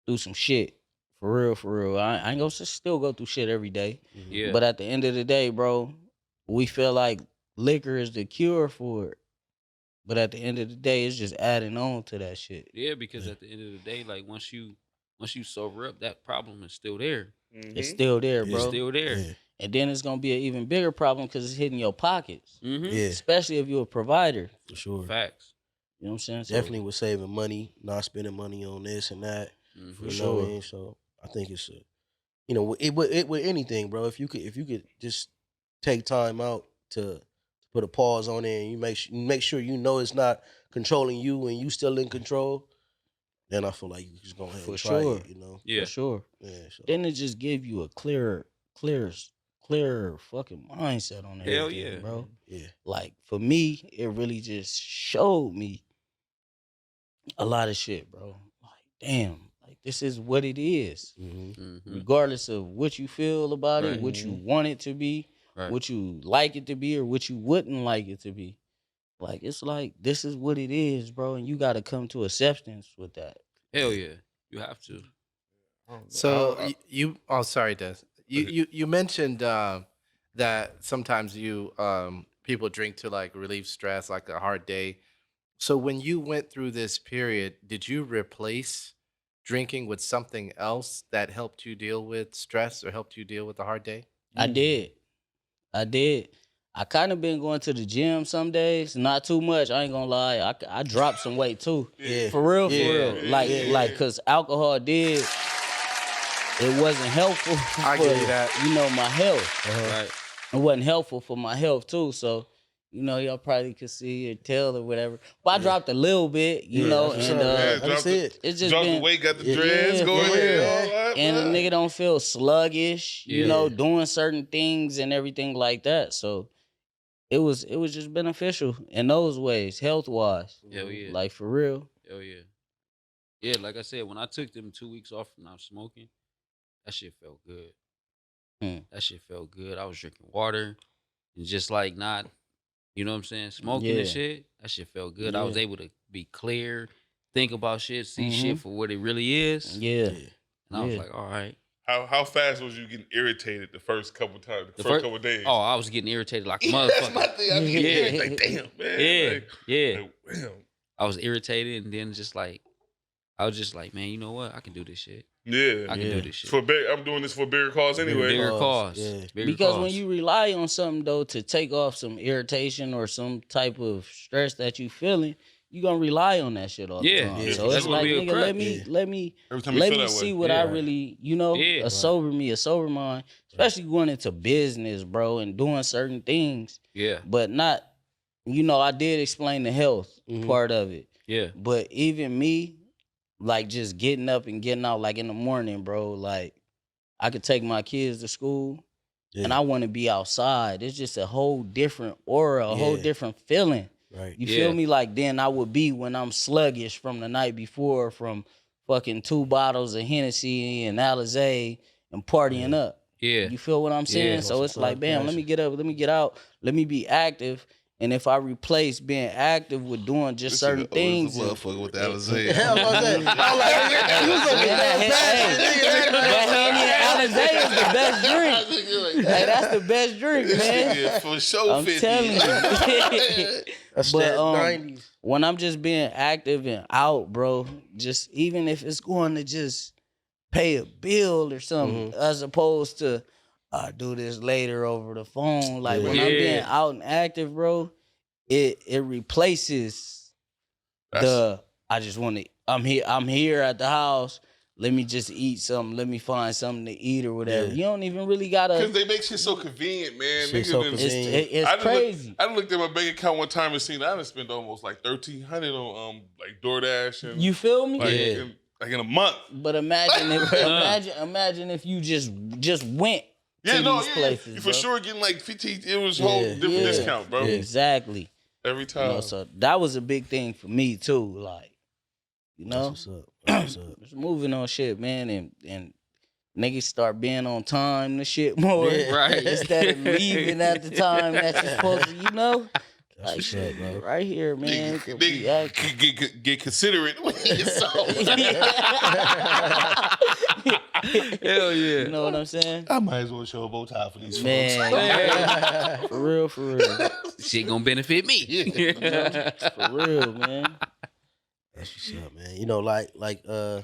Speaker 2: through some shit for real, for real. I ain't gonna still go through shit every day.
Speaker 5: Yeah.
Speaker 2: But at the end of the day, bro, we feel like liquor is the cure for it. But at the end of the day, it's just adding on to that shit.
Speaker 5: Yeah, because at the end of the day, like once you sober up, that problem is still there.
Speaker 2: It's still there,
Speaker 3: Yeah.
Speaker 2: bro.
Speaker 5: It's still there.
Speaker 3: Yeah.
Speaker 2: And then it's gonna be an even bigger problem because it's hitting your pockets.
Speaker 5: Mm-hmm.
Speaker 3: Yeah.
Speaker 2: Especially if you're a provider.
Speaker 3: For sure.
Speaker 5: Facts.
Speaker 2: You know what I'm saying? So,
Speaker 3: Definitely with saving money, not spending money on this and that.
Speaker 5: Mm-hmm.
Speaker 3: You
Speaker 2: For
Speaker 3: know what I
Speaker 2: sure.
Speaker 3: mean? So I think it's you know, with anything, bro. If you could just take time out to put a pause on it, and you make sure you know it's not controlling you and you still in control, then I feel like you just go ahead
Speaker 2: For
Speaker 3: and try
Speaker 2: sure.
Speaker 3: it. You know?
Speaker 5: Yeah.
Speaker 2: For sure.
Speaker 3: Yeah. So.
Speaker 2: Then it just give you a clearer fucking mindset on everything,
Speaker 5: Hell yeah.
Speaker 2: bro.
Speaker 3: Yeah.
Speaker 2: Like for me, it really just showed me a lot of shit, bro. Like, damn, like this is what it is.
Speaker 3: Mm-hmm.
Speaker 5: Mm-hmm.
Speaker 2: Regardless of what you feel about
Speaker 5: Right.
Speaker 2: it, what you want it to be,
Speaker 5: Right.
Speaker 2: what you like it to be, or what you wouldn't like it to be. Like it's like this is what it is, bro, and you got to come to acceptance with that.
Speaker 5: Hell yeah. You have to.
Speaker 6: So
Speaker 4: I-
Speaker 6: you oh sorry, Des. You mentioned that sometimes you people drink to like relieve stress, like a hard day. So when you went through this period, did you replace drinking with something else that helped you deal with stress or helped you deal with a hard day?
Speaker 2: I did. I kind of been going to the gym some days, not too much. I ain't gonna lie. I dropped some weight too.
Speaker 3: Yeah.
Speaker 2: For real,
Speaker 3: Yeah.
Speaker 2: for real. Like,
Speaker 3: Yeah.
Speaker 2: like, cause alcohol did. It wasn't helpful
Speaker 6: I
Speaker 2: for
Speaker 6: give you that.
Speaker 2: you know my health.
Speaker 5: Right.
Speaker 2: It wasn't helpful for my health too. So, you know, y'all probably could see or tell or whatever. But I dropped a little bit, you
Speaker 3: Yeah,
Speaker 2: know,
Speaker 3: that's
Speaker 2: and
Speaker 3: what's up.
Speaker 4: Yeah,
Speaker 3: That's
Speaker 4: drop the-
Speaker 3: it.
Speaker 2: it's just
Speaker 4: Drop the
Speaker 2: been
Speaker 4: weight, got the
Speaker 3: Yeah,
Speaker 4: dreads
Speaker 2: yeah,
Speaker 4: going.
Speaker 2: for real.
Speaker 4: All that,
Speaker 2: and the
Speaker 4: man.
Speaker 2: nigga don't feel sluggish, you
Speaker 5: Yeah.
Speaker 2: know, doing certain things and everything like that. So it was just beneficial in those ways, health wise.
Speaker 5: Hell yeah.
Speaker 2: Like for real.
Speaker 5: Hell yeah. Yeah, like I said, when I took them 2 weeks off from not smoking, that shit felt good. That shit felt good. I was drinking water and just like not, you know what I'm saying, smoking
Speaker 2: Yeah.
Speaker 5: and shit. That shit felt good. I was
Speaker 2: Yeah.
Speaker 5: able to be clear, think about shit, see
Speaker 2: Mhm.
Speaker 5: shit for what it really is.
Speaker 2: Yeah.
Speaker 3: Yeah.
Speaker 5: And I was
Speaker 2: Yeah.
Speaker 5: like, all right.
Speaker 4: How fast was you getting irritated the first couple times, the first couple days?
Speaker 5: Oh, I was getting irritated like a
Speaker 4: Yeah, that's my
Speaker 5: motherfucker.
Speaker 4: thing. I be getting
Speaker 5: Yeah.
Speaker 4: irritated, like, damn, man.
Speaker 5: Yeah,
Speaker 4: Like,
Speaker 5: yeah.
Speaker 4: like, damn.
Speaker 5: I was irritated and then just like, I was just like, man, you know what? I can do this shit.
Speaker 4: Yeah.
Speaker 5: I can
Speaker 3: Yeah.
Speaker 5: do this shit.
Speaker 4: I'm doing this for a bigger cause anyway.
Speaker 5: Bigger
Speaker 3: Cause,
Speaker 5: cause.
Speaker 3: yeah.
Speaker 5: Bigger
Speaker 2: Because
Speaker 5: cause.
Speaker 2: when you rely on something though to take off some irritation or some type of stress that you feeling, you gonna rely on that shit all the
Speaker 5: Yeah,
Speaker 2: time.
Speaker 3: yeah.
Speaker 2: So
Speaker 5: That's
Speaker 2: it's
Speaker 5: gonna
Speaker 2: like,
Speaker 5: be a
Speaker 2: nigga,
Speaker 5: crutch.
Speaker 2: let me
Speaker 3: Yeah.
Speaker 4: Every time you
Speaker 2: let
Speaker 4: feel
Speaker 2: me
Speaker 4: that
Speaker 2: see
Speaker 4: way.
Speaker 2: what
Speaker 5: Yeah.
Speaker 2: I really, you know,
Speaker 5: Yeah.
Speaker 2: a sober mind, especially going into business, bro, and doing certain things,
Speaker 5: Yeah,
Speaker 2: but not, you know, I did explain the health
Speaker 3: Mhm.
Speaker 2: part of it,
Speaker 5: yeah.
Speaker 2: but even me, like just getting up and getting out, like in the morning, bro, like I could take my kids to school and I want to be outside. It's just a whole different aura, a whole different feeling.
Speaker 3: Right.
Speaker 2: You feel me? Like then I would be when I'm sluggish from the night before, from fucking 2 bottles of Hennessy and Alizé and partying up.
Speaker 5: Yeah.
Speaker 2: You feel what I'm saying?
Speaker 5: Yeah.
Speaker 2: So it's like, bam, let me get up, let me get out, let me be active. And if I replace being active with doing just certain things,
Speaker 4: Motherfucker with the Alizé.
Speaker 2: that Alizé is the best drink. Hey, that's the best drink, man.
Speaker 4: For sure,
Speaker 2: I'm
Speaker 4: 50.
Speaker 2: telling you.
Speaker 3: That's
Speaker 2: But,
Speaker 3: that 90s.
Speaker 2: When I'm just being active and out, bro, just even if it's going to just pay a bill or something, as opposed to I do this later over the phone. Like when I'm being out and active, bro, it replaces I just want to. I'm here at the house. Let me just eat something. Let me find something to eat or whatever. You don't even really gotta.
Speaker 4: Because they make shit so convenient, man.
Speaker 3: Shit
Speaker 4: Niggas
Speaker 3: so
Speaker 4: done-
Speaker 3: convenient.
Speaker 2: It's crazy.
Speaker 4: I done looked at my bank account one time and seen I done spent almost like $1,300 on like DoorDash and
Speaker 2: You feel me?
Speaker 4: like in a month.
Speaker 2: But imagine if imagine if you just went to these places,
Speaker 4: You
Speaker 2: bro.
Speaker 4: for sure getting like 15. It was whole different discount, bro.
Speaker 2: Exactly.
Speaker 4: Every time.
Speaker 2: You know, so that was a big thing for me too. Like, you know,
Speaker 3: That's what's up. That's what's up.
Speaker 2: just moving on shit, man, and niggas start being on time and shit more.
Speaker 3: Yeah.
Speaker 5: Right.
Speaker 2: Instead of leaving at the time that you're supposed to, you know.
Speaker 3: That's what's up, bro.
Speaker 2: Right here, man. could be active.
Speaker 4: Get considerate when you get sold.
Speaker 5: Hell yeah.
Speaker 2: You know what I'm saying?
Speaker 4: I might as well show a bow tie for these folks.
Speaker 2: Man, for real.
Speaker 5: Shit gonna benefit me.
Speaker 2: For real, man.
Speaker 3: That's what's up, man. You know, like I'm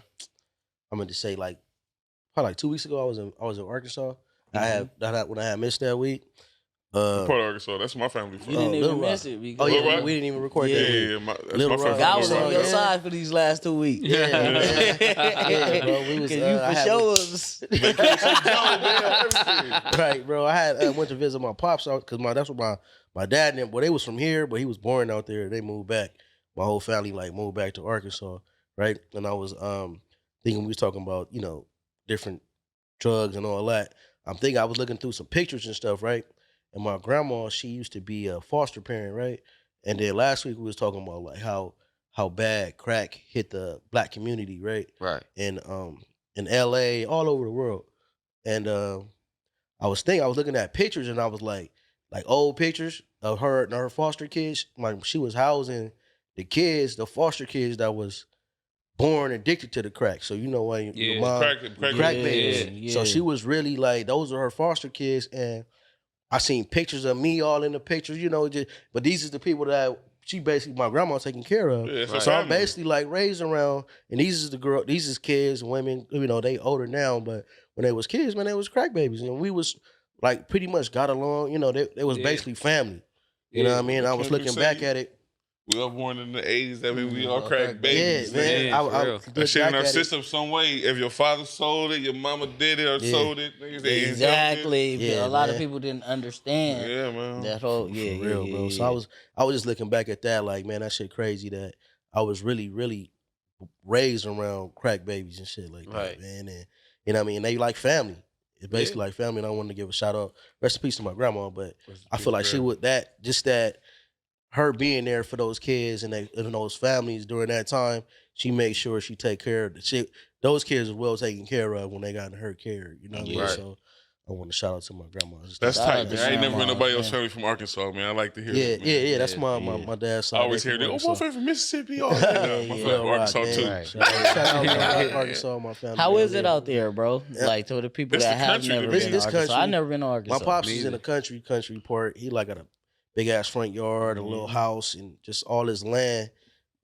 Speaker 3: gonna just say like probably like 2 weeks ago I was in Arkansas. When I had missed that week.
Speaker 4: Part of Arkansas. That's where my family from.
Speaker 2: You didn't
Speaker 3: Little
Speaker 2: even
Speaker 3: Rock.
Speaker 2: miss it. Because
Speaker 3: Oh yeah,
Speaker 4: Little Rock?
Speaker 3: we didn't even record
Speaker 4: Yeah,
Speaker 3: that week.
Speaker 4: that's
Speaker 3: Little
Speaker 4: my
Speaker 3: Rock.
Speaker 4: favorite.
Speaker 2: I was
Speaker 3: Yeah,
Speaker 2: on your
Speaker 3: yeah.
Speaker 2: side for these last 2 weeks.
Speaker 3: Yeah, bro. We was
Speaker 2: Cause you
Speaker 3: I
Speaker 2: for
Speaker 3: had-
Speaker 2: sure was.
Speaker 3: right, bro. I went to visit my pops because that's what my dad and them. Well, they was from here, but he was born out there. They moved back. My whole family like moved back to Arkansas, right? And I was thinking we was talking about different drugs and all that. I'm thinking I was looking through some pictures and stuff, right? And my grandma, she used to be a foster parent, right? And then last week we was talking about like how bad crack hit the black community, right?
Speaker 5: Right.
Speaker 3: And in LA, all over the world. And I was looking at pictures and I was like old pictures of her and her foster kids. Like she was housing the foster kids that was born addicted to the crack. So when your mom crack babies.
Speaker 2: Yeah.
Speaker 3: So she was really like, those are her foster kids. And I seen pictures of me all in the pictures, but these is the people that she basically, my grandma taking care of.
Speaker 4: Yeah,
Speaker 3: So I'm basically like raised around, and these is kids and women, they older now, but when they was kids, man, they was crack babies. And we was like pretty much got along, they was basically family. You know what I mean? I was looking back at it.
Speaker 4: We all born in the 80s. That mean we all crack babies.
Speaker 3: Yeah, man.
Speaker 5: Yeah,
Speaker 3: I
Speaker 5: for real.
Speaker 3: look
Speaker 4: That shit in
Speaker 3: back
Speaker 4: our
Speaker 3: at it.
Speaker 4: system some way. If your father sold it, your mama did it or sold it. Niggas, they ain't
Speaker 2: Exactly.
Speaker 3: Yeah,
Speaker 2: a lot of
Speaker 3: man.
Speaker 2: people didn't understand
Speaker 4: Yeah, man.
Speaker 2: that whole
Speaker 3: For real, bro. So I was just looking back at that, like, man, that shit crazy that I was really, really raised around crack babies and shit like that,
Speaker 2: Right.
Speaker 3: man. And you know what I mean? They like family. It's basically like family, and I wanted to give a shout out. Rest in peace to my grandma, but I feel like she would that her being there for those kids and those families during that time, she made sure she take care of the shit. Those kids were well taken care of when they got in her care. You know what I mean?
Speaker 5: Right.
Speaker 3: So I want to shout out to my grandma.
Speaker 4: That's
Speaker 2: Shout out
Speaker 4: tight,
Speaker 2: to
Speaker 4: man. I ain't never heard
Speaker 2: grandma,
Speaker 4: nobody else
Speaker 2: man.
Speaker 4: family from Arkansas, man. I like to hear
Speaker 3: Yeah,
Speaker 4: that, man.
Speaker 3: yeah. That's my dad's side.
Speaker 4: I always hear that. Oh, my family from Mississippi. Oh, yeah. My family from Arkansas, too.
Speaker 3: Right. Shout out to Arkansas, my family.
Speaker 2: How is it
Speaker 3: Yeah.
Speaker 2: out there, bro? Like to the people
Speaker 4: It's
Speaker 2: that
Speaker 4: the
Speaker 2: have
Speaker 4: country,
Speaker 2: never
Speaker 4: man.
Speaker 2: been to
Speaker 3: This
Speaker 2: Arkansas.
Speaker 3: country-
Speaker 2: I've never been to Arkansas.
Speaker 3: My pops is
Speaker 5: Me
Speaker 3: in a country part. He like got a big ass front yard, a little house, and just all his land.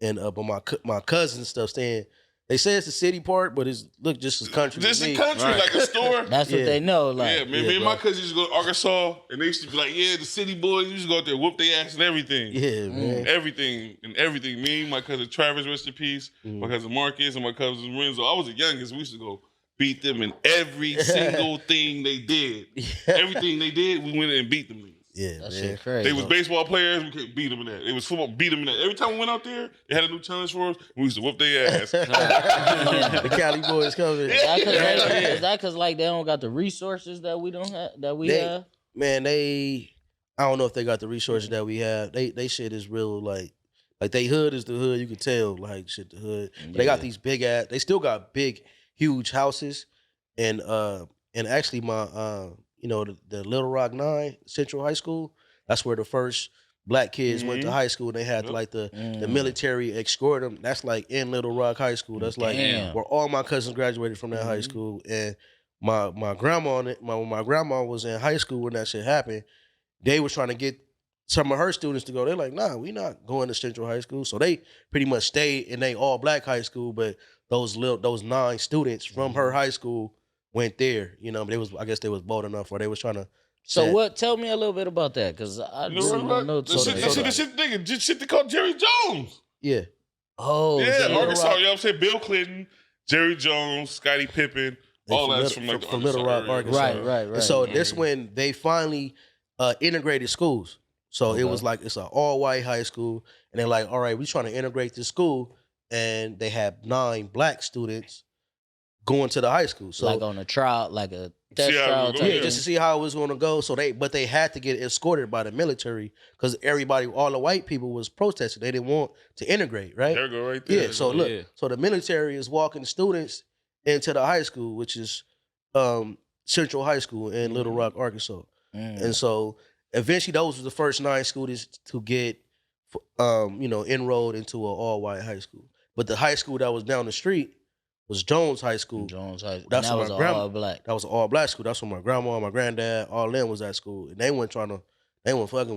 Speaker 3: And but my cousins and stuff staying. They say it's the city part, but it's just as country.
Speaker 4: Just
Speaker 3: to
Speaker 4: a
Speaker 3: me.
Speaker 4: country,
Speaker 5: Right.
Speaker 4: like a store.
Speaker 2: That's what
Speaker 3: Yeah.
Speaker 2: they know. Like,
Speaker 4: Yeah, man.
Speaker 3: Yeah,
Speaker 4: Me and my
Speaker 3: bro.
Speaker 4: cousins used to go to Arkansas, and they used to be like, yeah, the city boys used to go out there, whoop their ass and everything.
Speaker 3: Yeah, man.
Speaker 4: Everything. Me, my cousin Travis, rest in peace, my cousin Marcus, and my cousin Renzo. I was the youngest. We used to go beat them in every single thing they did. Everything they did, we went in and beat them niggas.
Speaker 3: Yeah,
Speaker 2: That
Speaker 3: man.
Speaker 2: shit crazy.
Speaker 4: They was baseball players. We could beat them in that. It was football. Beat them in that. Every time we went out there, they had a new challenge for us. We used to whoop their ass.
Speaker 3: The Cali boys coming.
Speaker 2: Is that because like they don't got the resources that we don't have that we have?
Speaker 3: Man, I don't know if they got the resources that we have. They shit is real like they hood is the hood. You can tell like shit the hood. But they got these big ass. They still got big, huge houses, and actually my the Little Rock 9 Central High School. That's where the first black kids went to high school. And they had like the military escort them. That's like in Little Rock High School. That's like where all my cousins graduated from that high school. And my grandma when my grandma was in high school when that shit happened, they was trying to get some of her students to go. They're like, nah, we not going to Central High School. So they pretty much stayed in they all black high school, but those 9 students from her high school went there. You know, but I guess they was bold enough, or they was trying to.
Speaker 2: So what? Tell me a little bit about that, because I don't know.
Speaker 4: The shit they called Jerry Jones.
Speaker 3: Yeah.
Speaker 2: Oh,
Speaker 4: yeah, Arkansas. You know what I'm saying? Bill Clinton, Jerry Jones, Scottie Pippen, all that's from
Speaker 3: Little Rock, Arkansas.
Speaker 2: Right.
Speaker 3: And so this when they finally integrated schools. So it was like it's an all white high school, and they're like, all right, we're trying to integrate this school, and they have 9 black students going to the high school. So
Speaker 2: like on a trial, like a test trial.
Speaker 3: Yeah, just to see how it was going to go. So they had to get escorted by the military because all the white people was protesting. They didn't want to integrate, right?
Speaker 4: There go right there.
Speaker 3: Yeah. So look, so the military is walking students into the high school, which is Central High School in Little Rock, Arkansas, and so eventually those were the first 9 students to get enrolled into an all white high school. But the high school that was down the street was Jones High School.
Speaker 2: That's that was all black.
Speaker 3: That was an all black school. That's where my grandma, my granddad, all them was at school. And they weren't fucking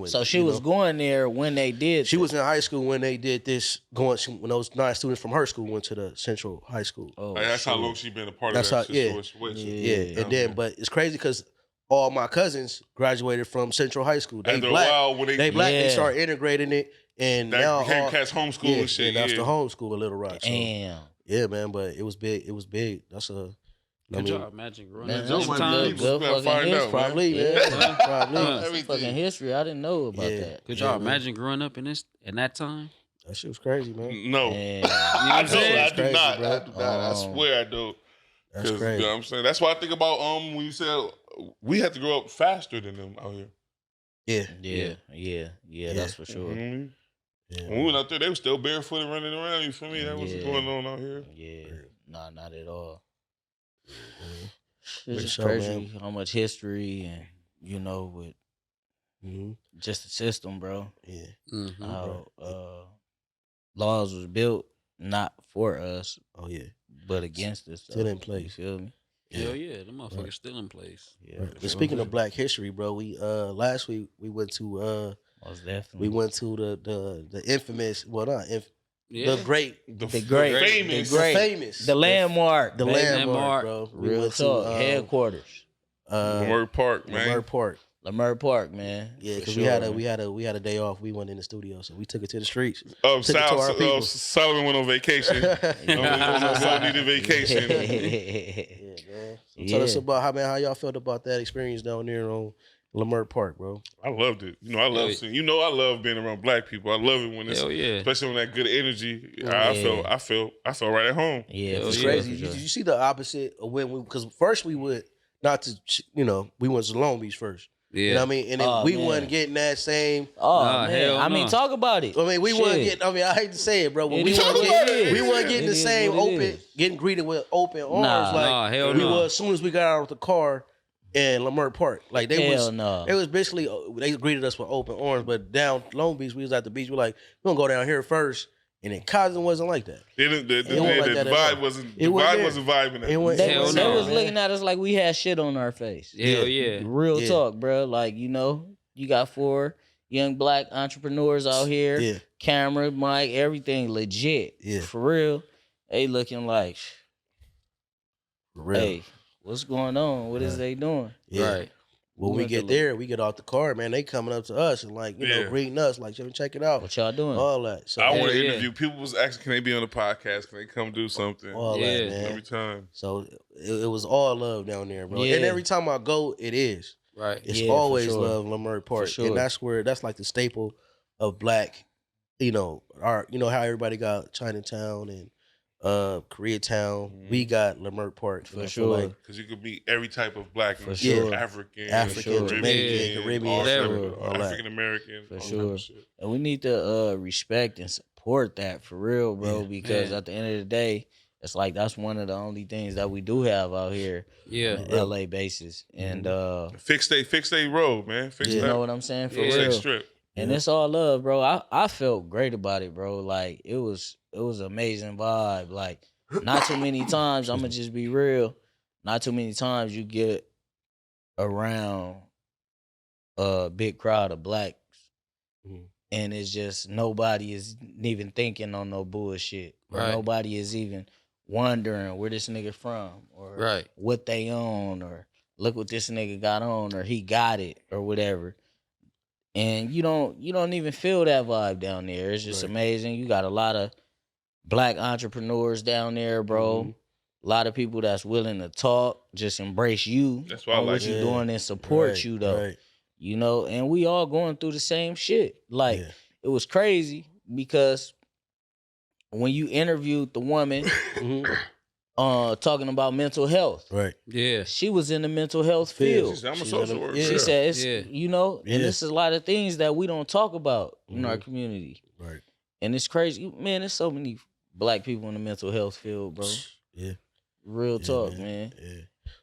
Speaker 3: with it.
Speaker 2: So she was going there when they did.
Speaker 3: She was in high school when they did this, when those 9 students from her school went to the Central High School.
Speaker 4: Oh, that's how long she been a part of that situation.
Speaker 3: Yeah. And then, but it's crazy because all my cousins graduated from Central High School. They
Speaker 4: After
Speaker 3: black.
Speaker 4: A while, when
Speaker 3: they started integrating it. And
Speaker 4: that
Speaker 3: now
Speaker 4: became cats homeschool and shit.
Speaker 3: And that's the homeschool of Little Rock. So,
Speaker 2: damn.
Speaker 3: Yeah, man, but it was big. It was big. That's a
Speaker 5: good job, Magic.
Speaker 2: Man,
Speaker 5: good
Speaker 2: fucking history.
Speaker 3: Probably, man.
Speaker 2: Probably. Fucking history. I didn't know about that.
Speaker 5: Good job. Imagine growing up in that time.
Speaker 3: That shit was crazy, man.
Speaker 4: No.
Speaker 2: Yeah.
Speaker 4: You know what I'm saying? I do not.
Speaker 3: Bro.
Speaker 4: I do not. I swear I do.
Speaker 3: That's crazy.
Speaker 4: You know what I'm saying? That's why I think about when you said we had to grow up faster than them out here.
Speaker 2: Yeah, that's for sure.
Speaker 4: Mm-hmm. Yeah. When we went out there, they were still barefooted running around. You feel me? That wasn't going on out here.
Speaker 2: Yeah, nah, not at all.
Speaker 3: Mm-hmm.
Speaker 2: It's just crazy how much history and with just the system, bro.
Speaker 3: Yeah.
Speaker 5: Mm-hmm.
Speaker 2: How laws was built not for us.
Speaker 3: Oh yeah,
Speaker 2: but against us.
Speaker 3: Still in place.
Speaker 2: You feel me?
Speaker 5: Hell yeah, the motherfucker's still in place.
Speaker 2: Yeah.
Speaker 3: Right. But speaking of Black History, bro, we last week we went to
Speaker 2: most definitely.
Speaker 3: We went to the infamous, well not
Speaker 5: Yeah.
Speaker 3: the great,
Speaker 4: famous,
Speaker 2: the landmark,
Speaker 3: the landmark, bro.
Speaker 2: Real talk, headquarters,
Speaker 4: Lamar Park, man.
Speaker 3: Lamar Park,
Speaker 2: man.
Speaker 3: Yeah, because we had a day off. We went in the studio, so we took it to the streets.
Speaker 4: Solomon went on vacation. Solomon needed vacation.
Speaker 3: Yeah, man. So tell us about how y'all felt about that experience down there on Lamar Park, bro.
Speaker 4: I loved it. I love seeing. I love being around Black people. I love it when it's especially when that good energy. I felt right at home.
Speaker 2: Yeah,
Speaker 3: it's crazy. Sure. You see the opposite of when because first we would we went to Long Beach first.
Speaker 5: Yeah.
Speaker 3: You know what I mean? And then we wasn't getting that same.
Speaker 2: Man. I mean, talk about it.
Speaker 3: I mean, we wasn't getting. I mean, I hate to say it, bro, but we weren't getting the same getting greeted with open arms.
Speaker 5: Hell
Speaker 3: we were as soon as we got out of the car in Lamar Park. Like they was basically they greeted us with open arms. But down Long Beach, we was at the beach. We're like, we're gonna go down here first. And then Cosmo wasn't like that.
Speaker 4: The vibe wasn't vibing.
Speaker 2: They was looking at us like we had shit on our face.
Speaker 5: Hell yeah.
Speaker 2: Real talk, bro. Like, you got 4 young Black entrepreneurs out here.
Speaker 3: Yeah.
Speaker 2: Camera, mic, everything legit.
Speaker 3: Yeah.
Speaker 2: For real. They looking like,
Speaker 3: for real.
Speaker 2: Hey, what's going on? What is they doing?
Speaker 3: Yeah. Right. When we get there, we get off the car, man. They coming up to us and greeting us, like, check it out.
Speaker 2: What y'all doing?
Speaker 3: All that. So
Speaker 4: I want to interview. People was asking, can they be on the podcast? Can they come do something?
Speaker 3: All that, man.
Speaker 4: Every time.
Speaker 3: So it was all love down there, bro.
Speaker 2: Yeah.
Speaker 3: And every time I go, it is.
Speaker 5: Right.
Speaker 3: It's
Speaker 2: Yeah, for
Speaker 3: always
Speaker 2: sure.
Speaker 3: love Leimert Park,
Speaker 2: sure.
Speaker 3: and that's like the staple of black. Art. You know how everybody got Chinatown and Koreatown. We got Leimert Park.
Speaker 2: For
Speaker 3: I feel
Speaker 2: sure.
Speaker 3: like
Speaker 4: Because you could meet every type of black,
Speaker 2: For
Speaker 4: and
Speaker 2: sure.
Speaker 4: African,
Speaker 3: African,
Speaker 2: Jamaican,
Speaker 3: Caribbean,
Speaker 4: all
Speaker 5: whatever.
Speaker 3: all that.
Speaker 4: African American,
Speaker 2: For
Speaker 4: all type
Speaker 2: sure.
Speaker 4: of shit.
Speaker 2: And we need to respect and support that for real, bro.
Speaker 3: Yeah.
Speaker 2: Because
Speaker 5: Yeah.
Speaker 2: at the end of the day, it's like that's one of the only things that we do have out here
Speaker 5: Yeah.
Speaker 2: on an LA basis. And
Speaker 4: Fix they road, man. Fix
Speaker 3: Yeah.
Speaker 2: you
Speaker 4: that.
Speaker 2: know what I'm saying? For
Speaker 5: Yeah.
Speaker 4: Fix they
Speaker 2: real.
Speaker 4: strip.
Speaker 2: And
Speaker 3: Yeah.
Speaker 2: it's all love, bro. I felt great about it, bro. Like it was amazing vibe. Like not too many times, I'm gonna just be real. Not too many times you get around a big crowd of blacks
Speaker 3: Mhm.
Speaker 2: and it's just nobody is even thinking on no bullshit. Or
Speaker 5: Right.
Speaker 2: nobody is even wondering where this nigga from or
Speaker 5: Right.
Speaker 2: what they own or look what this nigga got on or he got it or whatever. And you don't even feel that vibe down there. It's just
Speaker 3: Right.
Speaker 2: amazing. You got a lot of black entrepreneurs down there, bro.
Speaker 3: Mhm.
Speaker 2: A lot of people that's willing to talk, just embrace you
Speaker 4: That's why I
Speaker 2: on
Speaker 4: like
Speaker 2: what you
Speaker 3: it.
Speaker 2: doing and support
Speaker 3: Right,
Speaker 2: you though.
Speaker 3: right.
Speaker 2: You know, and we all going through the same shit. Like
Speaker 3: Yeah.
Speaker 2: it was crazy because when you interviewed the woman
Speaker 3: Mhm.
Speaker 2: talking about mental health,
Speaker 3: Right.
Speaker 5: Yeah.
Speaker 2: she was in the mental health
Speaker 3: Field.
Speaker 4: She
Speaker 2: field.
Speaker 4: said, I'm a
Speaker 3: She's
Speaker 4: social
Speaker 3: in a-
Speaker 4: worker.
Speaker 3: yeah.
Speaker 2: She said, it's,
Speaker 5: Yeah.
Speaker 2: you know, and
Speaker 3: Yeah.
Speaker 2: this is a lot of things that we don't talk about in our
Speaker 3: Mhm.
Speaker 2: community.
Speaker 3: Right.
Speaker 2: And it's crazy. Man, there's so many black people in the mental health field, bro.
Speaker 3: Yeah.
Speaker 2: Real
Speaker 3: Yeah,
Speaker 2: talk, man.
Speaker 3: Yeah.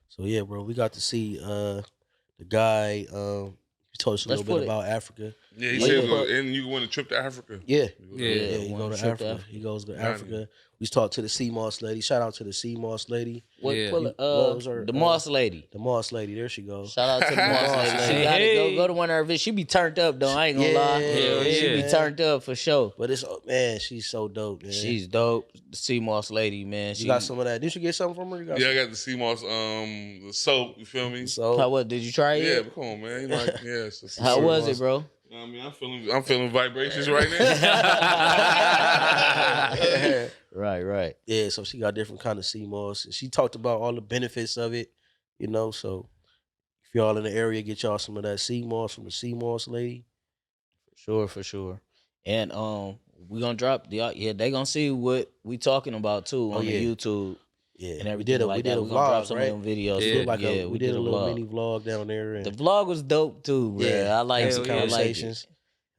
Speaker 3: So yeah, bro, we got to see the guy. He told us a
Speaker 2: Let's
Speaker 3: little
Speaker 2: put
Speaker 3: bit
Speaker 2: it-
Speaker 3: about Africa.
Speaker 4: Yeah, he
Speaker 2: Yeah.
Speaker 4: said, look, and you went a trip to Africa.
Speaker 3: Yeah.
Speaker 2: Yeah,
Speaker 3: Yeah, he
Speaker 2: one
Speaker 3: go to
Speaker 2: trip to
Speaker 3: Africa.
Speaker 2: Africa.
Speaker 3: He goes to
Speaker 4: Ghana.
Speaker 3: Africa. We talked to the sea moss lady. Shout out to the sea moss lady.
Speaker 2: What,
Speaker 5: Yeah.
Speaker 2: pull
Speaker 3: You-
Speaker 2: it,
Speaker 3: what was her,
Speaker 2: the Moss lady.
Speaker 3: The moss lady. There she goes.
Speaker 2: Shout out to the Moss lady. She got it.
Speaker 5: Hey.
Speaker 2: Go to one of her videos. She be turned up though. I ain't gonna lie.
Speaker 3: Yeah,
Speaker 2: She be
Speaker 3: man.
Speaker 2: turned up for sure.
Speaker 3: But it's man, she's so dope, man.
Speaker 2: She's dope. The Sea Moss lady, man.
Speaker 3: you got some of that. Didn't you get something from her? You got
Speaker 4: Yeah, I got the sea moss, the soap. You feel me?
Speaker 3: some?
Speaker 2: How
Speaker 3: So
Speaker 2: what? Did you try it?
Speaker 4: Yeah, but come on, man. You know, yeah.
Speaker 2: How
Speaker 3: Sea
Speaker 2: was
Speaker 3: moss.
Speaker 2: it, bro?
Speaker 4: You know what I mean, I'm feeling vibrations right now.
Speaker 2: Right.
Speaker 3: yeah, so she got different kind of sea moss, and she talked about all the benefits of it. So if y'all in the area, get y'all some of that sea moss from the sea moss lady.
Speaker 2: For sure. And we gonna drop they gonna see what we talking about too on
Speaker 3: yeah.
Speaker 2: the YouTube
Speaker 3: Yeah,
Speaker 2: and
Speaker 3: we
Speaker 2: everything
Speaker 3: did a
Speaker 2: like
Speaker 3: we did
Speaker 2: that.
Speaker 3: a
Speaker 2: We gonna drop
Speaker 3: vlog,
Speaker 2: some
Speaker 3: right?
Speaker 2: of them videos.
Speaker 5: Yeah.
Speaker 3: We did a little
Speaker 2: vlog.
Speaker 3: mini vlog down there, and
Speaker 2: The vlog was dope too, bro.
Speaker 3: Yeah,
Speaker 2: I like
Speaker 3: had
Speaker 2: it.
Speaker 3: some
Speaker 5: Hell
Speaker 2: I
Speaker 5: yeah.
Speaker 2: like it.
Speaker 3: conversations.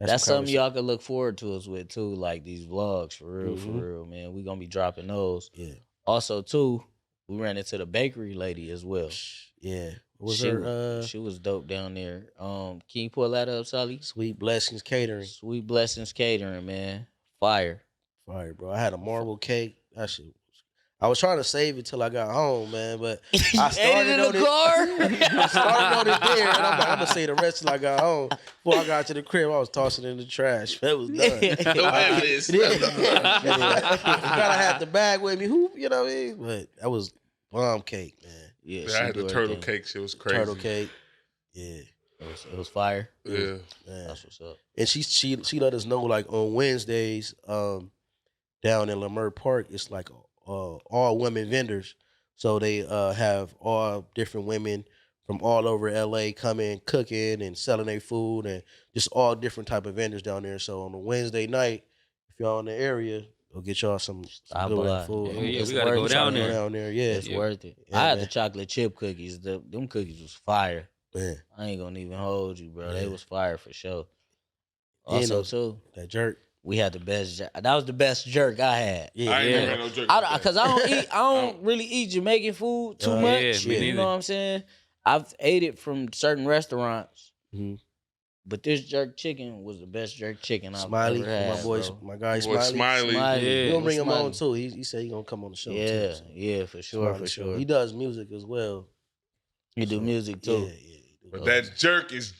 Speaker 3: Had
Speaker 2: That's
Speaker 3: some
Speaker 2: something y'all can look forward to us with too, like these vlogs for
Speaker 3: Mhm.
Speaker 2: real, man. We gonna be dropping those.
Speaker 3: Yeah,
Speaker 2: Also, too, we ran into the bakery lady as well.
Speaker 3: yeah. What was
Speaker 2: she,
Speaker 3: her
Speaker 2: she was dope down there. Can you pull that up, Sally?
Speaker 3: Sweet Blessings Catering?
Speaker 2: Sweet Blessings Catering, man. Fire.
Speaker 3: Fire, bro. I had a marble cake. That shit. I was trying to save it till I got home, man, but I started on it. I started on it there, and I'm gonna say the rest till I got home. Before I got to the crib, I was tossing it in the trash. That was done.
Speaker 4: No evidence.
Speaker 3: Gotta have the bag with me. You know what I mean? But that was bomb cake, man.
Speaker 2: Yeah,
Speaker 4: I had
Speaker 2: do
Speaker 4: the
Speaker 2: her
Speaker 4: turtle
Speaker 2: thing.
Speaker 4: cake. Shit was crazy.
Speaker 3: Turtle cake. Yeah,
Speaker 2: It was fire.
Speaker 4: Yeah.
Speaker 3: man.
Speaker 2: That's what's up.
Speaker 3: And she let us know like on Wednesdays, down in Leimert Park, it's like all women vendors. So they have all different women from all over LA coming, cooking and selling their food, and just all different type of vendors down there. So on a Wednesday night, if y'all in the area, go get y'all some
Speaker 2: I
Speaker 3: good
Speaker 2: buy.
Speaker 3: food.
Speaker 5: Yeah,
Speaker 2: It's
Speaker 5: we gotta
Speaker 2: worth
Speaker 5: go
Speaker 2: it.
Speaker 5: down there.
Speaker 3: Down there, yeah,
Speaker 2: It's worth it.
Speaker 3: Yeah,
Speaker 2: I had
Speaker 3: man.
Speaker 2: the chocolate chip cookies. Them cookies was fire.
Speaker 3: man.
Speaker 2: I ain't gonna even hold you, bro. They
Speaker 3: Yeah.
Speaker 2: was fire for sure.
Speaker 3: And
Speaker 2: Also,
Speaker 3: those-
Speaker 2: too,
Speaker 3: That jerk.
Speaker 2: we had the best. That was the best jerk I had.
Speaker 3: Yeah,
Speaker 4: I ain't
Speaker 2: Yeah.
Speaker 4: never had no jerk.
Speaker 2: Cause I don't really eat Jamaican food too
Speaker 3: Yeah,
Speaker 2: much.
Speaker 5: me
Speaker 2: You
Speaker 5: neither.
Speaker 2: know what I'm saying? I've ate it from certain restaurants,
Speaker 3: Mhm.
Speaker 2: but this jerk chicken was the best jerk chicken I've
Speaker 3: Smiley,
Speaker 2: ever had.
Speaker 3: my boy,
Speaker 2: bro.
Speaker 3: my guy
Speaker 4: Boy,
Speaker 3: Smiley.
Speaker 4: Smiley.
Speaker 2: Smiley.
Speaker 5: Yeah.
Speaker 3: We gonna bring him
Speaker 2: Smiley.
Speaker 3: on too. He said he gonna come on the show.
Speaker 2: Yeah,
Speaker 3: too, so.
Speaker 2: yeah, for sure,
Speaker 3: Smiley
Speaker 2: for
Speaker 3: show.
Speaker 2: sure.
Speaker 3: He does music as well.
Speaker 2: He do
Speaker 3: So,
Speaker 2: music too.
Speaker 3: Yeah, yeah.
Speaker 4: But that jerk is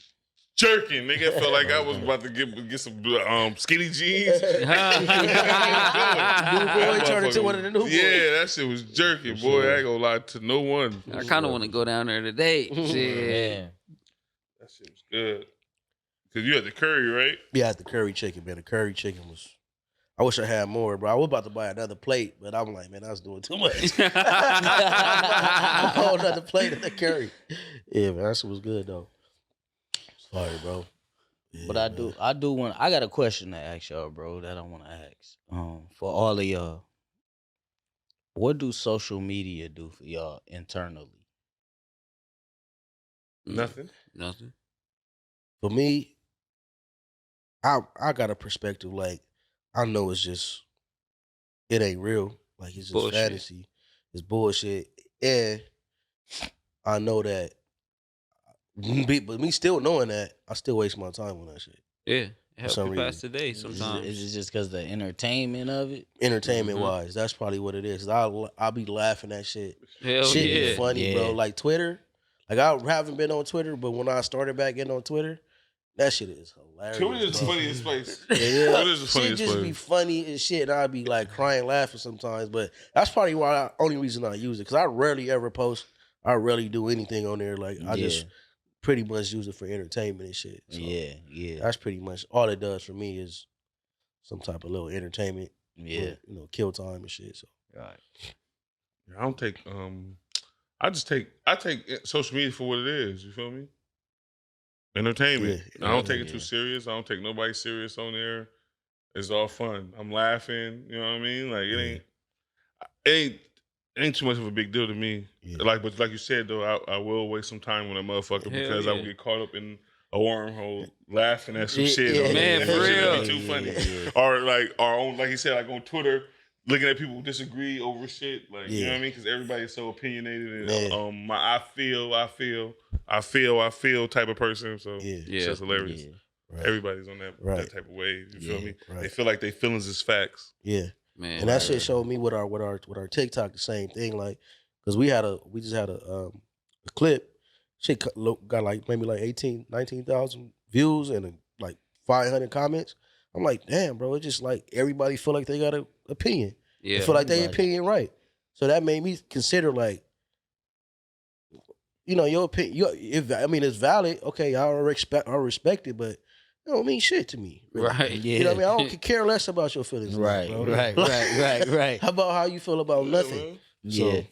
Speaker 4: jerking. Nigga, I felt like I was about to get some skinny jeans.
Speaker 3: New boy turned into one of the new boys.
Speaker 4: Yeah, that shit was jerking, boy. I ain't gonna lie to no one.
Speaker 5: I kind of want to go down there today. Shit.
Speaker 2: Man,
Speaker 4: That shit was good. Cause you had the curry, right?
Speaker 3: Yeah, it's the curry chicken, man. The curry chicken was. I wish I had more, bro. I was about to buy another plate, but I'm like, man, I was doing too much. A whole another plate of the curry. Yeah, man, that shit was good though. Fire, bro.
Speaker 2: But
Speaker 3: Yeah,
Speaker 2: I do want. I got a question to ask y'all, bro. That I want to ask. For all of y'all, what do social media do for y'all internally?
Speaker 4: Nothing.
Speaker 5: Nothing.
Speaker 3: For me, I got a perspective like I know it's just it ain't real. Like it's just
Speaker 5: Bullshit.
Speaker 3: fantasy. It's bullshit. And I know that but me still knowing that, I still waste my time on that shit.
Speaker 5: Yeah, it helps
Speaker 3: some
Speaker 5: you pass
Speaker 3: reason.
Speaker 5: the day
Speaker 2: Is
Speaker 5: sometimes.
Speaker 2: it just because the entertainment of it?
Speaker 3: Entertainment
Speaker 5: Mhm.
Speaker 3: wise, that's probably what it is. I'll be laughing at shit.
Speaker 5: Hell
Speaker 3: Shit
Speaker 5: yeah.
Speaker 3: be funny, bro.
Speaker 2: Yeah.
Speaker 3: Like Twitter. Like I haven't been on Twitter, but when I started back getting on Twitter, that shit is hilarious.
Speaker 4: Twitter is the
Speaker 3: bro.
Speaker 4: funniest place.
Speaker 3: Yeah,
Speaker 4: Twitter is the
Speaker 3: shit
Speaker 4: funniest
Speaker 3: just be
Speaker 4: place.
Speaker 3: funny as shit, and I'd be like crying, laughing sometimes. But that's probably only reason I use it because I rarely ever post. I rarely do anything on there. Like I just pretty much use it for entertainment and shit. So
Speaker 2: yeah.
Speaker 3: that's pretty much all it does for me is some type of little entertainment.
Speaker 2: Yeah.
Speaker 3: Kill time and shit. So
Speaker 2: Right.
Speaker 4: I don't take I take social media for what it is. You feel me? Entertainment.
Speaker 3: Yeah,
Speaker 4: I don't take it
Speaker 2: yeah.
Speaker 4: too serious. I don't take nobody serious on there. It's all fun. I'm laughing. You know what I mean? Like it ain't too much of a big deal to me.
Speaker 3: Yeah.
Speaker 4: But like you said though, I will waste some time with a motherfucker
Speaker 5: Hell
Speaker 4: because I
Speaker 5: yeah.
Speaker 4: will get caught up in a wormhole laughing at some
Speaker 3: Yeah,
Speaker 4: shit.
Speaker 3: yeah,
Speaker 4: on
Speaker 5: Man,
Speaker 4: there.
Speaker 5: for
Speaker 4: That shit
Speaker 5: real.
Speaker 4: be too funny.
Speaker 2: Yeah.
Speaker 4: Or like like you said, like on Twitter, looking at people who disagree over shit. Like you know
Speaker 3: Yeah.
Speaker 4: what I mean? Because everybody's so opinionated
Speaker 3: Man.
Speaker 4: and I feel type of person. So
Speaker 3: Yeah.
Speaker 4: it's
Speaker 5: Yeah.
Speaker 4: just hilarious.
Speaker 2: Yeah.
Speaker 3: Right.
Speaker 4: Everybody's on that
Speaker 3: Right.
Speaker 4: type of wave. You feel
Speaker 2: Yeah.
Speaker 4: me?
Speaker 3: Right.
Speaker 4: They feel like their feelings is facts.
Speaker 3: Yeah.
Speaker 5: Man.
Speaker 3: And that shit showed me with our TikTok the same thing. Like, cause we just had a clip. Shit got like maybe like 19,000 views and like 500 comments. I'm like, damn, bro. It's just like everybody feel like they got an opinion.
Speaker 5: Yeah.
Speaker 3: They feel like their
Speaker 2: Everybody.
Speaker 3: opinion right. So that made me consider like, your opinion. It's valid. Okay, I respect it, but it don't mean shit to me. Really.
Speaker 5: Right.
Speaker 2: Yeah.
Speaker 3: You know what I mean? I don't care less about your feelings.
Speaker 2: Right,
Speaker 3: bro.
Speaker 2: right.
Speaker 3: How about how you feel about nothing?
Speaker 2: Yeah.
Speaker 3: So,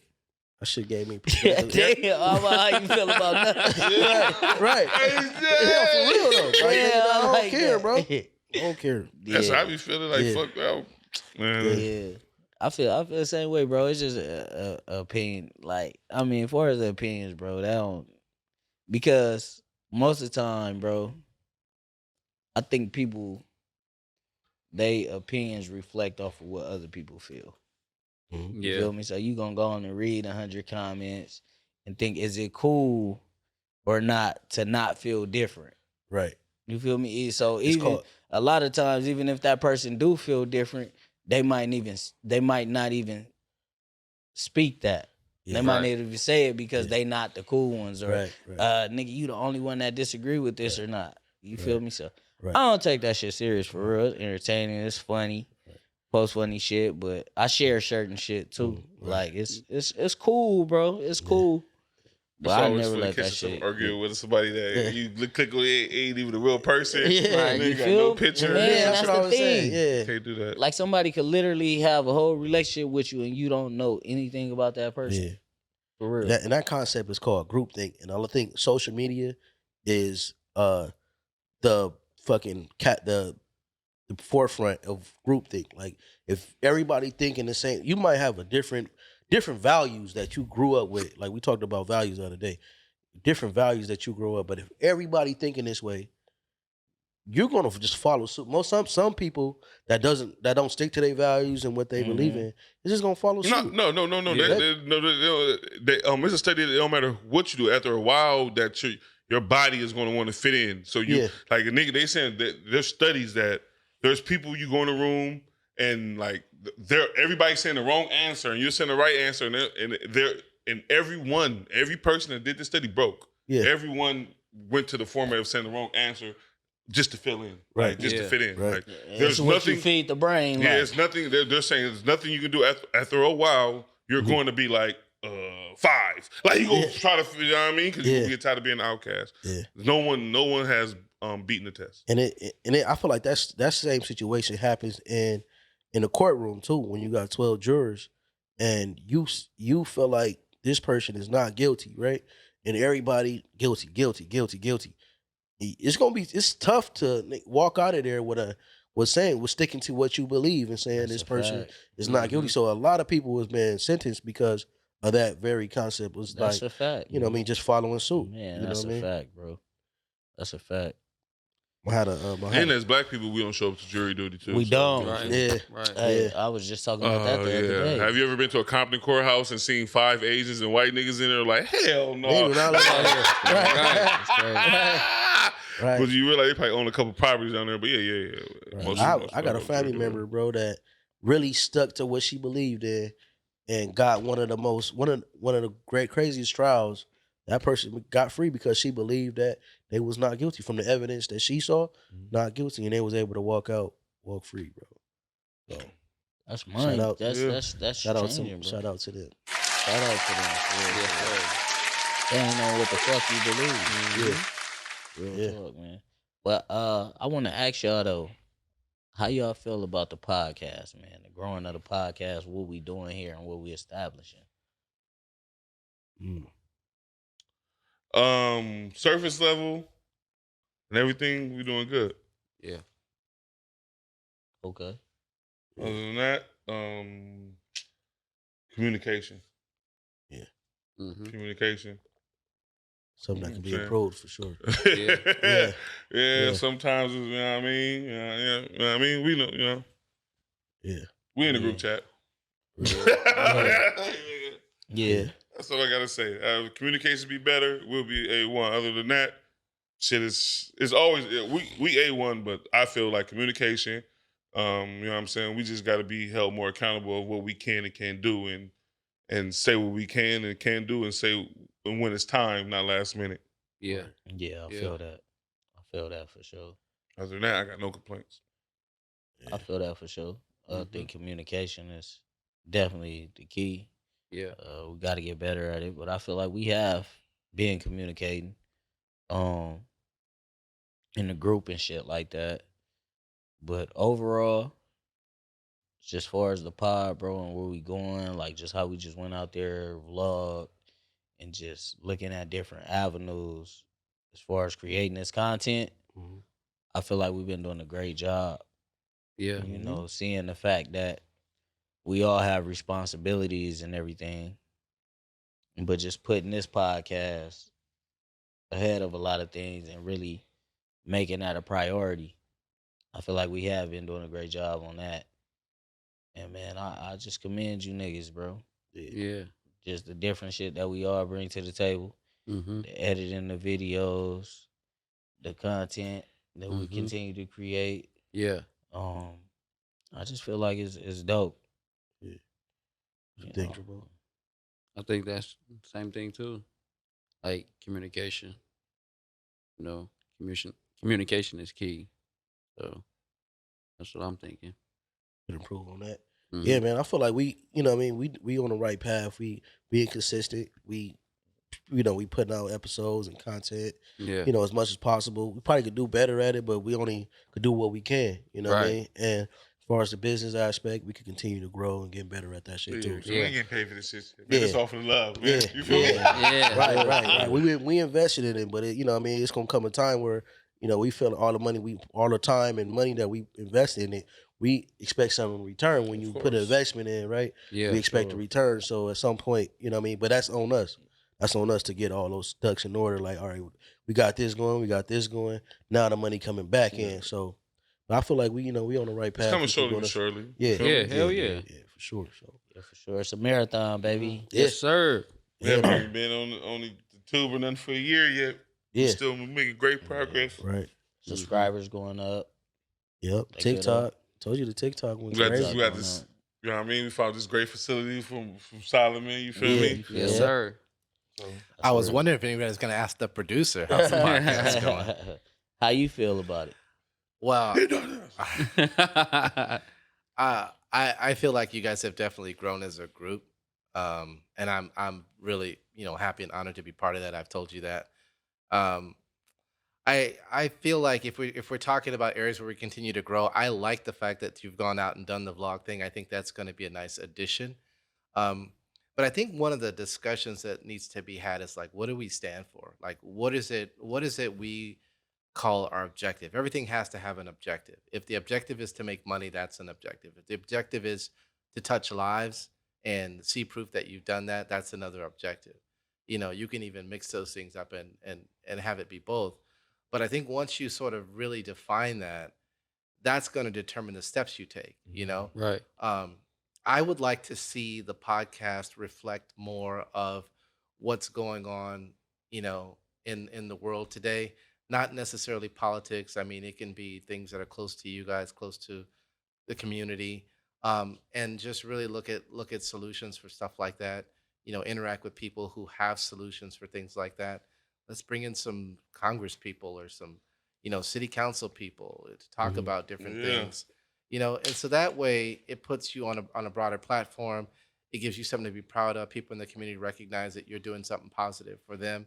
Speaker 3: that shit gave me
Speaker 2: Yeah,
Speaker 3: perspective.
Speaker 2: damn. How you feel about nothing?
Speaker 3: right. Yeah, for real though. Like,
Speaker 2: Yeah,
Speaker 3: I don't
Speaker 2: like
Speaker 3: care,
Speaker 2: that.
Speaker 3: bro. I don't care.
Speaker 4: That's how I be feeling like
Speaker 3: Yeah.
Speaker 4: fuck out. Man.
Speaker 2: Yeah. I feel the same way, bro. It's just a opinion. Like, I mean, as far as the opinions, bro, that don't, because most of the time, bro, I think people, they opinions reflect off of what other people feel. You
Speaker 5: Yeah.
Speaker 2: feel me? So you gonna go on and read 100 comments and think, is it cool or not to not feel different?
Speaker 3: Right.
Speaker 2: You feel me? So
Speaker 3: It's
Speaker 2: even
Speaker 3: called-
Speaker 2: a lot of times, even if that person do feel different, they might not even speak that.
Speaker 3: Yeah.
Speaker 2: They might
Speaker 5: Right.
Speaker 2: not even say it because
Speaker 3: Yeah.
Speaker 2: they not the cool ones, or
Speaker 3: Right.
Speaker 2: nigga, you the only one that disagree with this or not. You feel
Speaker 3: Right.
Speaker 2: me? So
Speaker 3: Right.
Speaker 2: I don't take that shit serious for real. It's entertaining, it's funny, post funny shit, but I share certain shit too.
Speaker 3: Right.
Speaker 2: Like it's cool, bro. It's cool. But I never let that shit.
Speaker 4: Arguing with somebody that you click on it, ain't even a real person.
Speaker 3: Yeah.
Speaker 2: Right,
Speaker 4: They
Speaker 2: you
Speaker 4: got
Speaker 2: feel?
Speaker 4: no picture.
Speaker 2: Man,
Speaker 3: Yeah,
Speaker 2: that's
Speaker 3: what I
Speaker 2: the
Speaker 3: was saying.
Speaker 2: thing.
Speaker 3: Yeah.
Speaker 4: Can't do that.
Speaker 2: Like somebody could literally have a whole relationship with you and you don't know anything about that person.
Speaker 3: Yeah.
Speaker 2: For real.
Speaker 3: That concept is called groupthink, and I think social media is the fucking the forefront of groupthink. Like if everybody thinking the same, you might have a different values that you grew up with. Like we talked about values the other day, different values that you grow up. But if everybody thinking this way, you're gonna just follow suit. Some people that don't stick to their values and what they believe in, is just gonna follow suit.
Speaker 4: No.
Speaker 3: Yeah.
Speaker 4: It's a study that it don't matter what you do. After a while, that your body is going to want to fit in. So you
Speaker 3: Yeah.
Speaker 4: like a nigga. They saying that there's studies that there's people you go in a room and like everybody's saying the wrong answer and you're saying the right answer and every person that did this study broke.
Speaker 3: Yeah.
Speaker 4: Everyone went to the format of saying the wrong answer just to fill in,
Speaker 3: Right.
Speaker 4: like just to
Speaker 5: Yeah.
Speaker 4: fit in.
Speaker 3: Right.
Speaker 4: Like,
Speaker 2: It's
Speaker 4: there's
Speaker 2: what
Speaker 4: nothing.
Speaker 2: you feed the brain.
Speaker 4: Yeah,
Speaker 2: like.
Speaker 4: it's nothing. They're saying there's nothing you can do after a while. You're going to be like 5. Like you gonna try to, you know what I mean? Because you get tired of being an outcast.
Speaker 3: Yeah.
Speaker 4: No one has beaten the test.
Speaker 3: And I feel like that same situation happens in the courtroom too when you got 12 jurors and you feel like this person is not guilty, right? And everybody guilty. it's tough to walk out of there with sticking to what you believe and saying
Speaker 2: That's
Speaker 3: this
Speaker 2: a
Speaker 3: person
Speaker 2: fact.
Speaker 3: is not guilty. So a lot of people has been sentenced because of that very concept. Was
Speaker 2: That's
Speaker 3: like,
Speaker 2: a fact.
Speaker 3: you know what I mean, just following suit.
Speaker 2: Man,
Speaker 3: You know
Speaker 2: that's
Speaker 3: what I
Speaker 2: a
Speaker 3: mean?
Speaker 2: fact, bro. That's a fact.
Speaker 3: I had a, I had
Speaker 4: And
Speaker 3: a-
Speaker 4: as black people, we don't show up to jury duty too.
Speaker 2: We
Speaker 4: so,
Speaker 2: don't.
Speaker 4: you know what I'm
Speaker 5: Right.
Speaker 4: saying?
Speaker 3: yeah,
Speaker 5: Right.
Speaker 2: Hey,
Speaker 3: yeah.
Speaker 2: I was just talking about that the other day.
Speaker 4: Have you ever been to a Compton courthouse and seen 5 Asians and white niggas in there? Like, hell no.
Speaker 3: They do not look out here.
Speaker 5: Right. It's crazy.
Speaker 3: Right.
Speaker 4: But you realize they probably own a couple properties down there. But yeah.
Speaker 3: Right.
Speaker 4: Most
Speaker 3: I
Speaker 4: don't
Speaker 3: got a
Speaker 4: go to
Speaker 3: family
Speaker 4: jury duty.
Speaker 3: member, bro, that really stuck to what she believed in and got one of the great craziest trials. That person got free because she believed that they was not guilty from the evidence that she saw, not guilty, and they was able to walk free, bro. So
Speaker 2: That's money.
Speaker 3: Shout out.
Speaker 2: That's
Speaker 3: shout out
Speaker 2: changing,
Speaker 3: to
Speaker 2: bro.
Speaker 3: shout out to them.
Speaker 2: Shout out to them.
Speaker 5: Yes, sir.
Speaker 2: They ain't know what the fuck you believe.
Speaker 3: Yeah.
Speaker 2: Real
Speaker 3: Yeah.
Speaker 2: talk, man. But I want to ask y'all though, how y'all feel about the podcast, man? The growing of the podcast, what we doing here and what we establishing.
Speaker 4: Surface level and everything, we doing good.
Speaker 5: Yeah.
Speaker 2: Okay.
Speaker 4: Other than that, communication.
Speaker 5: Mm-hmm.
Speaker 4: Communication.
Speaker 3: Something that can be
Speaker 4: Sure.
Speaker 3: improved for sure.
Speaker 4: yeah.
Speaker 3: Yeah.
Speaker 4: Sometimes, you know what I mean? You know what I mean? We know, you know.
Speaker 3: Yeah.
Speaker 4: We in the
Speaker 2: Yeah.
Speaker 4: group chat.
Speaker 2: Yeah.
Speaker 4: That's all I gotta say. Communication be better. We'll be A1. Other than that, shit is always we A1, but I feel like communication. You know what I'm saying? We just gotta be held more accountable of what we can and can't do and say what we can and can't do and say when it's time, not last minute.
Speaker 5: Yeah.
Speaker 2: Yeah, I
Speaker 5: Yeah.
Speaker 2: feel that. I feel that for sure.
Speaker 4: Other than that, I got no complaints.
Speaker 2: I feel that for sure. I think communication is definitely the key.
Speaker 5: Yeah.
Speaker 2: We got to get better at it, but I feel like we have been communicating, in the group and shit like that. But overall, just far as the pod, bro, and where we going, like just how we just went out there, vlog, and just looking at different avenues as far as creating this content,
Speaker 3: Mhm.
Speaker 2: I feel like we've been doing a great job.
Speaker 5: Yeah.
Speaker 2: You know, seeing the fact that we all have responsibilities and everything, but just putting this podcast ahead of a lot of things and really making that a priority. I feel like we have been doing a great job on that. And man, I just commend you niggas, bro.
Speaker 5: Yeah.
Speaker 2: Just the different shit that we all bring to the table.
Speaker 5: Mm-hmm.
Speaker 2: The editing the videos, the content that we
Speaker 5: Mhm.
Speaker 2: continue to create.
Speaker 5: Yeah.
Speaker 2: I just feel like it's dope.
Speaker 3: Yeah.
Speaker 2: You
Speaker 3: Thank
Speaker 2: know?
Speaker 3: you, bro.
Speaker 5: I think that's the same thing too. Like communication. You know, communication is key. So that's what I'm thinking.
Speaker 3: Could improve on that.
Speaker 5: Mhm.
Speaker 3: Yeah, man. I feel like we, you know what I mean, we on the right path. We being consistent. We putting out episodes and content,
Speaker 5: Yeah.
Speaker 3: as much as possible. We probably could do better at it, but we only could do what we can, you know what I
Speaker 5: Right.
Speaker 3: mean? And as far as the business aspect, we could continue to grow and get better at that shit too. So.
Speaker 4: We ain't getting paid for this shit.
Speaker 3: Yeah.
Speaker 4: It's all for the love, man.
Speaker 3: Yeah,
Speaker 4: You feel me?
Speaker 5: Yeah.
Speaker 3: Right. We invested in it, but it's gonna come a time where we feel all the time and money that we invest in it, we expect something in return. When
Speaker 4: Of
Speaker 3: you put an
Speaker 4: course.
Speaker 3: investment in, right?
Speaker 5: Yeah.
Speaker 3: We expect a
Speaker 5: sure.
Speaker 3: return. So at some point, but that's on us. That's on us to get all those ducks in order. Like, all right, we got this going. Now the money coming back in. So, but I feel like we on the right path.
Speaker 4: It's coming
Speaker 3: We keep
Speaker 4: slowly
Speaker 3: doing
Speaker 4: but
Speaker 3: it.
Speaker 4: surely.
Speaker 3: Yeah,
Speaker 5: Yeah, hell yeah.
Speaker 3: yeah, for sure. So,
Speaker 2: Yeah, for sure. It's a marathon, baby.
Speaker 5: Yes, sir.
Speaker 4: We haven't been on the tube or nothing for a year yet.
Speaker 3: yeah,
Speaker 4: We're still making great progress.
Speaker 3: right.
Speaker 2: Subscribers going up.
Speaker 3: Yep.
Speaker 2: They good
Speaker 3: TikTok. Told you the TikTok went
Speaker 4: We got
Speaker 3: crazy.
Speaker 4: this. We got this. You know what I mean? We found this great facility from Solomon. You feel
Speaker 3: Yeah.
Speaker 4: me?
Speaker 5: Yes,
Speaker 3: Yeah.
Speaker 5: sir.
Speaker 4: So,
Speaker 6: I was
Speaker 2: word.
Speaker 6: wondering if anybody's going to ask the producer how's the podcast going.
Speaker 2: How you feel about it?
Speaker 6: Well,
Speaker 4: he done this.
Speaker 6: I feel like you guys have definitely grown as a group, and I'm really happy and honored to be part of that. I've told you that. I feel like if we're talking about areas where we continue to grow, I like the fact that you've gone out and done the vlog thing. I think that's going to be a nice addition. But I think one of the discussions that needs to be had is like, what do we stand for? Like, what is it we call our objective. Everything has to have an objective. If the objective is to make money, that's an objective. If the objective is to touch lives and see proof that you've done that, that's another objective. You can even mix those things up and have it be both. But I think once you sort of really define that, that's going to determine the steps you take.
Speaker 5: Right.
Speaker 6: I would like to see the podcast reflect more of what's going on, in the world today. Not necessarily politics. I mean, it can be things that are close to you guys, close to the community, and just really look at solutions for stuff like that. Interact with people who have solutions for things like that. Let's bring in some Congress people or some, city council people to talk about different
Speaker 4: Yeah.
Speaker 6: things. And so that way it puts you on a broader platform. It gives you something to be proud of. People in the community recognize that you're doing something positive for them.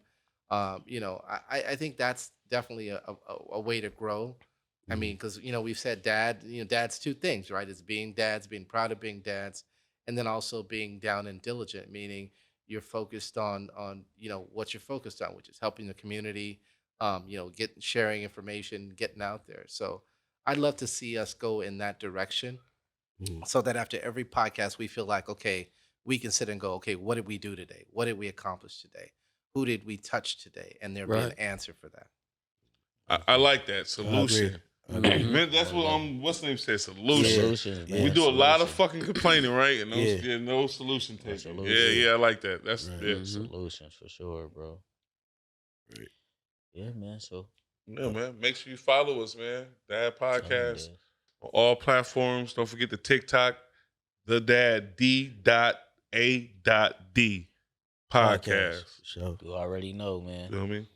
Speaker 6: I think that's definitely a way to grow. I mean, because we've said dad's two things, right? It's being dads, being proud of being dads, and then also being down and diligent, meaning you're focused on what you're focused on, which is helping the community, getting sharing information, getting out there. So I'd love to see us go in that direction, so that after every podcast we feel like, okay, we can sit and go, okay, what did we do today? What did we accomplish today? Who did we touch today? And there'll be an
Speaker 5: Right.
Speaker 6: answer for that.
Speaker 4: I like that solution.
Speaker 3: I agree.
Speaker 4: Man, that's what what's the name said? Solution.
Speaker 2: Solutions,
Speaker 3: Yeah.
Speaker 2: man.
Speaker 4: We do a lot of
Speaker 2: Solutions.
Speaker 4: fucking complaining, right? And
Speaker 3: Yeah.
Speaker 4: no solution taking.
Speaker 2: solution.
Speaker 4: Yeah, I like that. That's
Speaker 3: Right.
Speaker 4: yeah.
Speaker 2: Solutions for sure, bro.
Speaker 3: Right.
Speaker 2: Yeah, man. So
Speaker 4: Yeah, man. Make sure you follow us, man. Dad Podcast
Speaker 2: yeah.
Speaker 4: on all platforms. Don't forget the TikTok, the Dad D.A.D podcast.
Speaker 3: Sure.
Speaker 2: You already know, man.
Speaker 4: You know what I mean?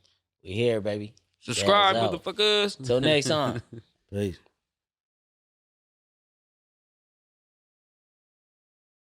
Speaker 2: We here, baby.
Speaker 5: Subscribe,
Speaker 2: Dad's out.
Speaker 5: motherfuckers.
Speaker 2: Till next time.
Speaker 3: Peace.